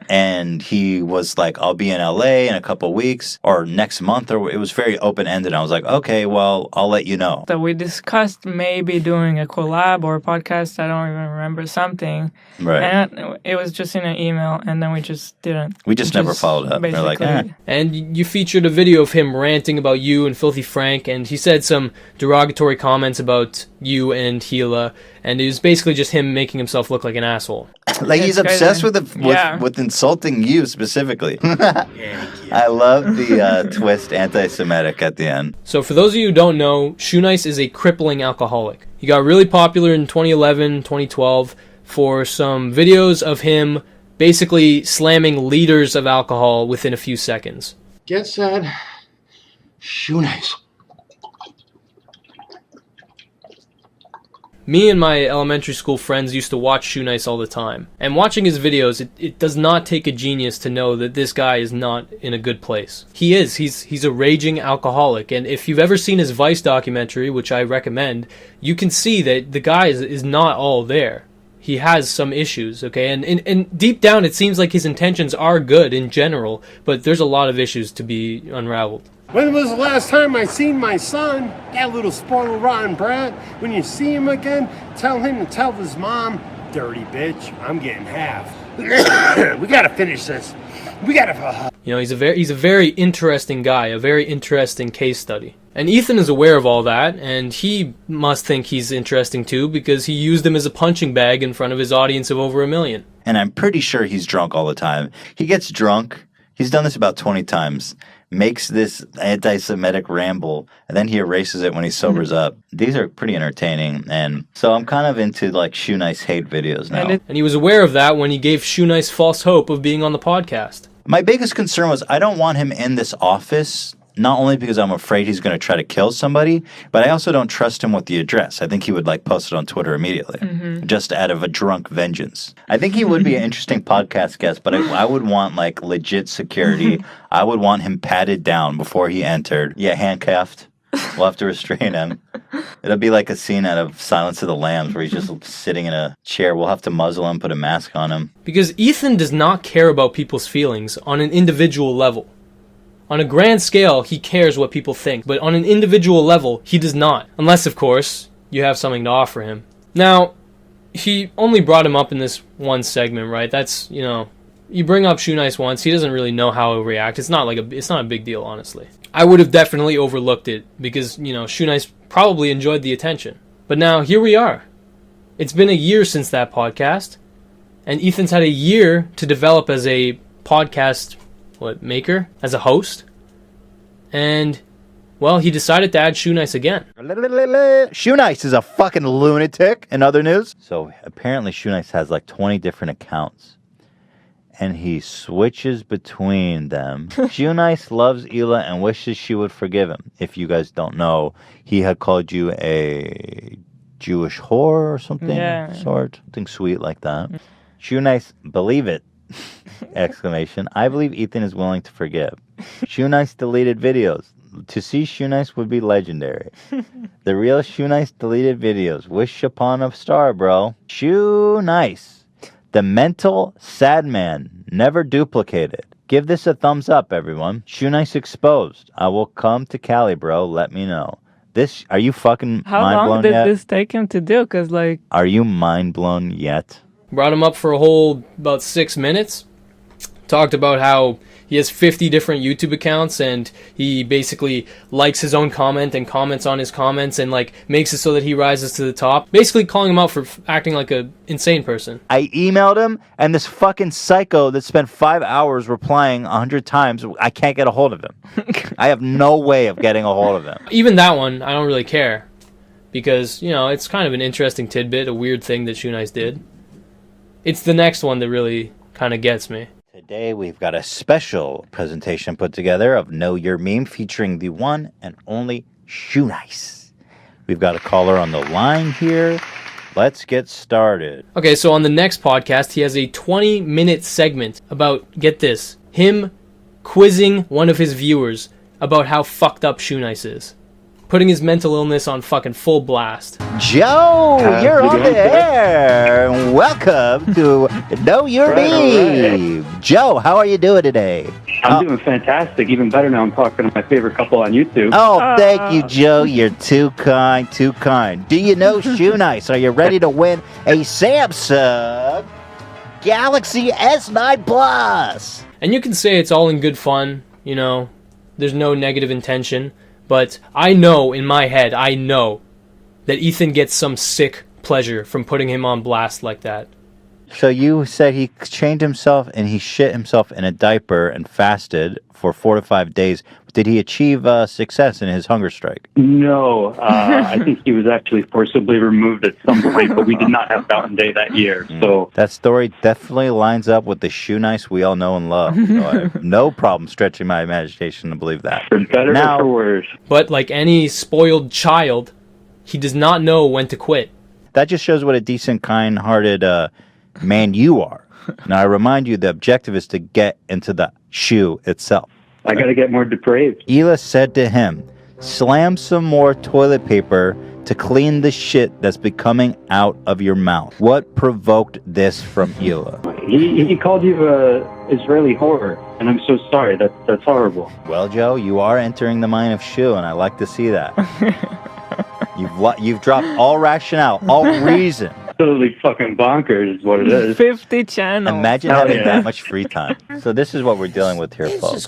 And he was like, I'll be in LA in a couple weeks or next month. Or it was very open-ended. I was like, okay, well, I'll let you know. So we discussed maybe doing a collab or a podcast. I don't even remember something. Right. And it was just in an email, and then we just didn't. We just never followed up. We're like, And you featured a video of him ranting about you and Filthy Frank, and he said some derogatory comments about you and Gila, and it was basically just him making himself look like an asshole. Like he's obsessed with insulting you specifically. I love the twist anti-Semitic at the end. So for those of you who don't know, Shoenice is a crippling alcoholic. He got really popular in 2011, 2012 for some videos of him basically slamming liters of alcohol within a few seconds. Get set. Shoenice. Me and my elementary school friends used to watch Shoenice all the time. And watching his videos, it does not take a genius to know that this guy is not in a good place. He is. He's a raging alcoholic. And if you've ever seen his Vice documentary, which I recommend, you can see that the guy is not all there. He has some issues, okay? And deep down, it seems like his intentions are good in general, but there's a lot of issues to be unraveled. When was the last time I seen my son? That little spoiled rotten brat. When you see him again, tell him to tell his mom, dirty bitch, I'm getting half. We gotta finish this. We gotta... You know, he's a very interesting guy, a very interesting case study. And Ethan is aware of all that, and he must think he's interesting too, because he used him as a punching bag in front of his audience of over 1 million. And I'm pretty sure he's drunk all the time. He gets drunk. He's done this about 20 times. Makes this anti-Semitic ramble, and then he erases it when he sobers up. These are pretty entertaining, and so I'm kind of into like Shoenice hate videos now. And he was aware of that when he gave Shoenice false hope of being on the podcast. My biggest concern was I don't want him in this office, not only because I'm afraid he's going to try to kill somebody, but I also don't trust him with the address. I think he would like post it on Twitter immediately, just out of a drunk vengeance. I think he would be an interesting podcast guest, but I would want like legit security. I would want him patted down before he entered. Yeah, handcuffed. We'll have to restrain him. It'll be like a scene out of Silence of the Lambs where he's just sitting in a chair. We'll have to muzzle him, put a mask on him. Because Ethan does not care about people's feelings on an individual level. On a grand scale, he cares what people think, but on an individual level, he does not. Unless, of course, you have something to offer him. Now, he only brought him up in this one segment, right? That's, you know, you bring up Shoenice once, he doesn't really know how he'll react. It's not a big deal, honestly. I would have definitely overlooked it because, you know, Shoenice probably enjoyed the attention. But now, here we are. It's been a year since that podcast, and Ethan's had a year to develop as a podcast maker, as a host, and well, he decided to add Shoenice again. Shoenice is a fucking lunatic. In other news, so apparently Shoenice has like 20 different accounts, and he switches between them. Shoenice loves Hila and wishes she would forgive him. If you guys don't know, he had called you a Jewish whore or something, something sweet like that. Shoenice, believe it. Exclamation. I believe Ethan is willing to forgive. Shoenice deleted videos. To see Shoenice would be legendary. The real Shoenice deleted videos. Wish upon a star, bro. Shoenice. The mental sad man. Never duplicated. Give this a thumbs up, everyone. Shoenice exposed. I will come to Cali, bro. Let me know. This, are you fucking How mind long blown did yet? this take him to do? Because, like... Are you mind blown yet? Brought him up for a whole about 6 minutes. Talked about how he has 50 different YouTube accounts and he basically likes his own comment and comments on his comments and like makes it so that he rises to the top. Basically calling him out for acting like a insane person. I emailed him and this fucking psycho that spent 5 hours replying 100 times, I can't get a hold of him. I have no way of getting a hold of him. Even that one, I don't really care. Because, you know, it's kind of an interesting tidbit, a weird thing that Shoenice did. It's the next one that really kind of gets me. Today we've got a special presentation put together of Know Your Meme featuring the one and only Shoenice. We've got a caller on the line here. Let's get started. Okay, so on the next podcast, he has a 20-minute segment about, get this, him quizzing one of his viewers about how fucked up Shoenice is. putting his mental illness on fucking full blast. Joe, you're on the air. Welcome to Know Your Meme. Joe, how are you doing today? I'm doing fantastic. Even better now I'm talking to my favorite couple on YouTube. Oh, thank you, Joe. You're too kind, too kind. Do you know Shoe Nice? Are you ready to win a Samsung Galaxy S9 Plus? And you can say it's all in good fun, you know, there's no negative intention, but I know in my head, I know that Ethan gets some sick pleasure from putting him on blast like that. So you said he chained himself and he shit himself in a diaper and fasted for 4 to 5 days. Did he achieve success in his hunger strike? No, I think he was actually forcibly removed at some point, but we did not have Fountain Day that year. So that story definitely lines up with the Shoe Nice we all know and love. So I have no problem stretching my imagination to believe that. For better or for worse. But like any spoiled child, he does not know when to quit. That just shows what a decent, kind-hearted man you are. Now, I remind you, the objective is to get into the shoe itself. I got to get more depraved. Hila said to him, slam some more toilet paper to clean the shit that's been coming out of your mouth. What provoked this from Hila? He called you Israeli whore, and I'm so sorry. That's horrible. Well, Joe, you are entering the mind of shoe, and I like to see that. You've dropped all rationale, all reason. Totally fucking bonkers is what it is. 50 channels. Imagine having that much free time. So this is what we're dealing with here, folks.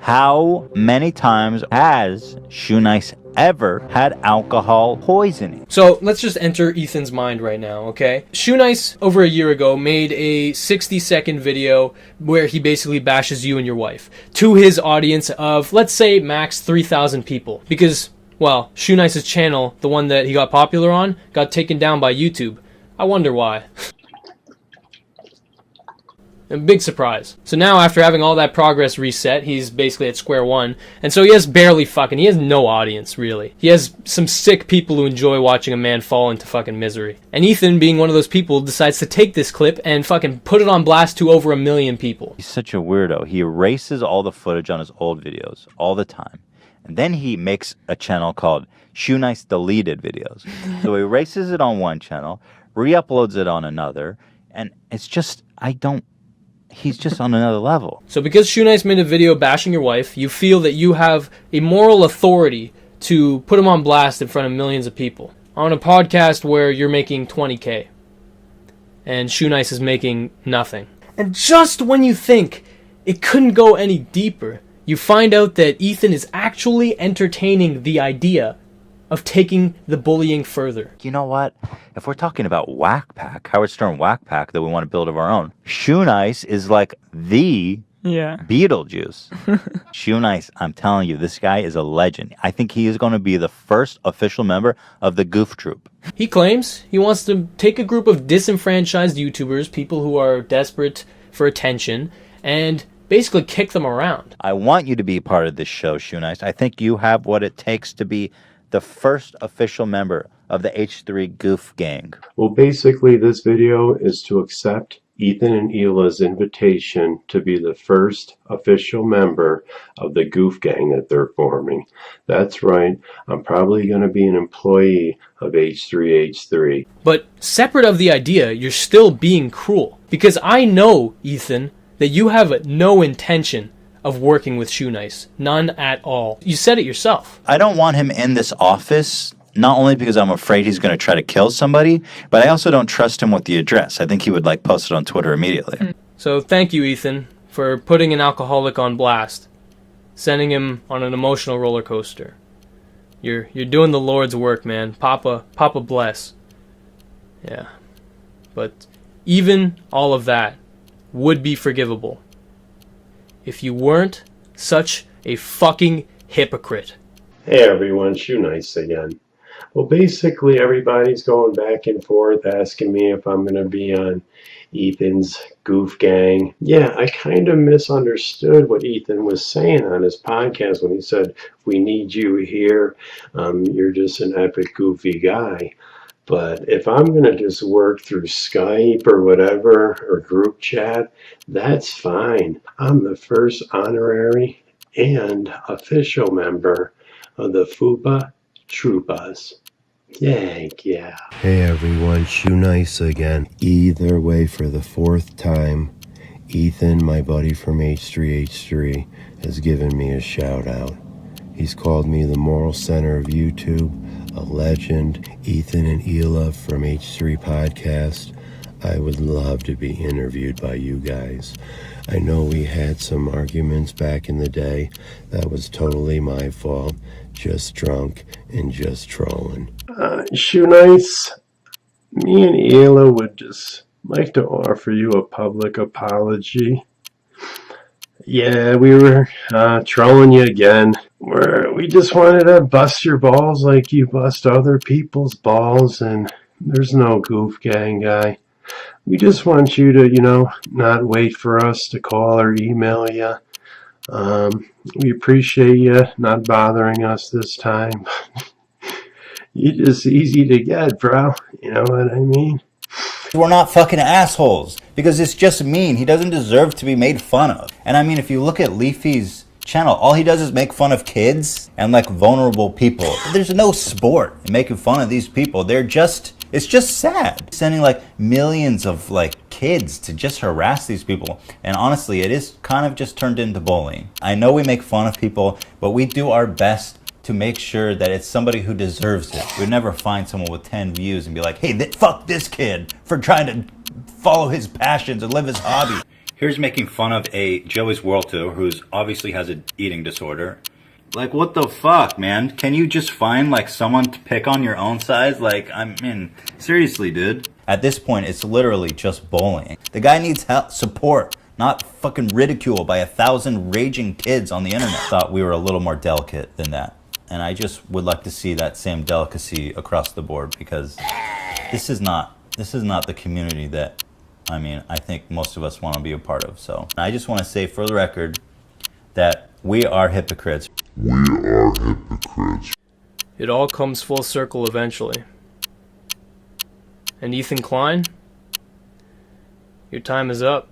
How many times has Shoe Nice ever had alcohol poisoning? So let's just enter Ethan's mind right now, okay? Shoe Nice, over a year ago, made a 60-second video where he basically bashes you and your wife to his audience of, let's say, max 3,000 people. Because, well, Shoe Nice's channel, the one that he got popular on, got taken down by YouTube. I wonder why. A big surprise. So now, after having all that progress reset, he's basically at square one. And so he has he has no audience, really. He has some sick people who enjoy watching a man fall into fucking misery. And Ethan, being one of those people, decides to take this clip and fucking put it on blast to over 1 million people. He's such a weirdo. He erases all the footage on his old videos all the time. And then he makes a channel called Shoe Nice Deleted Videos. So he erases it on one channel, re-uploads it on another, and it's just, he's just on another level. So because Shoe Nice made a video bashing your wife, you feel that you have a moral authority to put him on blast in front of millions of people on a podcast where you're making 20K and Shoe Nice is making nothing. And just when you think it couldn't go any deeper, you find out that Ethan is actually entertaining the idea of taking the bullying further. You know what? If we're talking about Whack Pack, Howard Stern Whack Pack that we want to build of our own, Shoe Nice is like the Beetlejuice. Shoe Nice, I'm telling you, this guy is a legend. I think he is going to be the first official member of the Goof Troop. He claims he wants to take a group of disenfranchised YouTubers, people who are desperate for attention, and basically kick them around. I want you to be part of this show, Shoe Nice. I think you have what it takes to be the first official member of the H3 Goof Gang. Well, basically, this video is to accept Ethan and Hila's invitation to be the first official member of the Goof Gang that they're forming. That's right, I'm probably going to be an employee of H3H3. But separate of the idea, you're still being cruel. Because I know, Ethan, that you have no intention of working with Shoe Nice. None at all. You said it yourself. I don't want him in this office, not only because I'm afraid he's going to try to kill somebody, but I also don't trust him with the address. I think he would post it on Twitter immediately. So thank you, Ethan, for putting an alcoholic on blast, sending him on an emotional roller coaster. You're doing the Lord's work, man. Papa bless. Yeah. But even all of that would be forgivable if you weren't such a fucking hypocrite. Hey everyone, Shoe Nice again. Well, basically everybody's going back and forth asking me if I'm going to be on Ethan's Goof Gang. Yeah, I kind of misunderstood what Ethan was saying on his podcast when he said, we need you here. You're just an epic goofy guy. But if I'm going to just work through Skype or whatever, or group chat, that's fine. I'm the first honorary and official member of the Fupa Troopas. Yeah. Hey everyone, Shoe Nice again. Either way, for the fourth time, Ethan, my buddy from h3h3, has given me a shout out. He's called me the moral center of YouTube, a legend. Ethan and Hila from H3 Podcast. I would love to be interviewed by you guys. I know we had some arguments back in the day. That was totally my fault. Just drunk and just trolling. Shoe Nice, me and Hila would just like to offer you a public apology. Yeah, we were trolling you again. We just wanted to bust your balls like you bust other people's balls, and there's no goof gang guy. We just want you to, not wait for us to call or email you. We appreciate you not bothering us this time. You're just easy to get, bro. You know what I mean? We're not fucking assholes, because it's just mean. He doesn't deserve to be made fun of. And I mean, if you look at Leafy's channel, all he does is make fun of kids and like vulnerable people. There's no sport in making fun of these people. It's just sad. Sending like millions of like kids to just harass these people. And honestly, it is kind of just turned into bullying. I know we make fun of people, but we do our best to make sure that it's somebody who deserves it. We'd never find someone with 10 views and be like, hey, fuck this kid for trying to follow his passions and live his hobby. Here's making fun of a Joey's World Tour who's obviously has an eating disorder. Like, what the fuck, man? Can you just find like someone to pick on your own size? Like, I mean, seriously, dude. At this point, it's literally just bullying. The guy needs help, support, not fucking ridicule by 1,000 raging kids on the internet. Thought we were a little more delicate than that. And I just would like to see that same delicacy across the board, because this is not the community that, I mean, I think most of us want to be a part of. So I just want to say for the record that we are hypocrites. We are hypocrites. It all comes full circle eventually. And Ethan Klein, your time is up.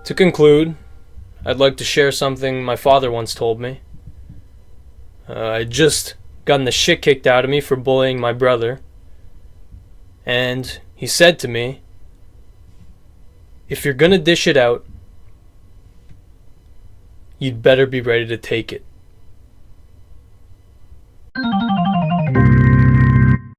To conclude, I'd like to share something my father once told me. I'd just gotten the shit kicked out of me for bullying my brother. And he said to me, if you're gonna dish it out, you'd better be ready to take it.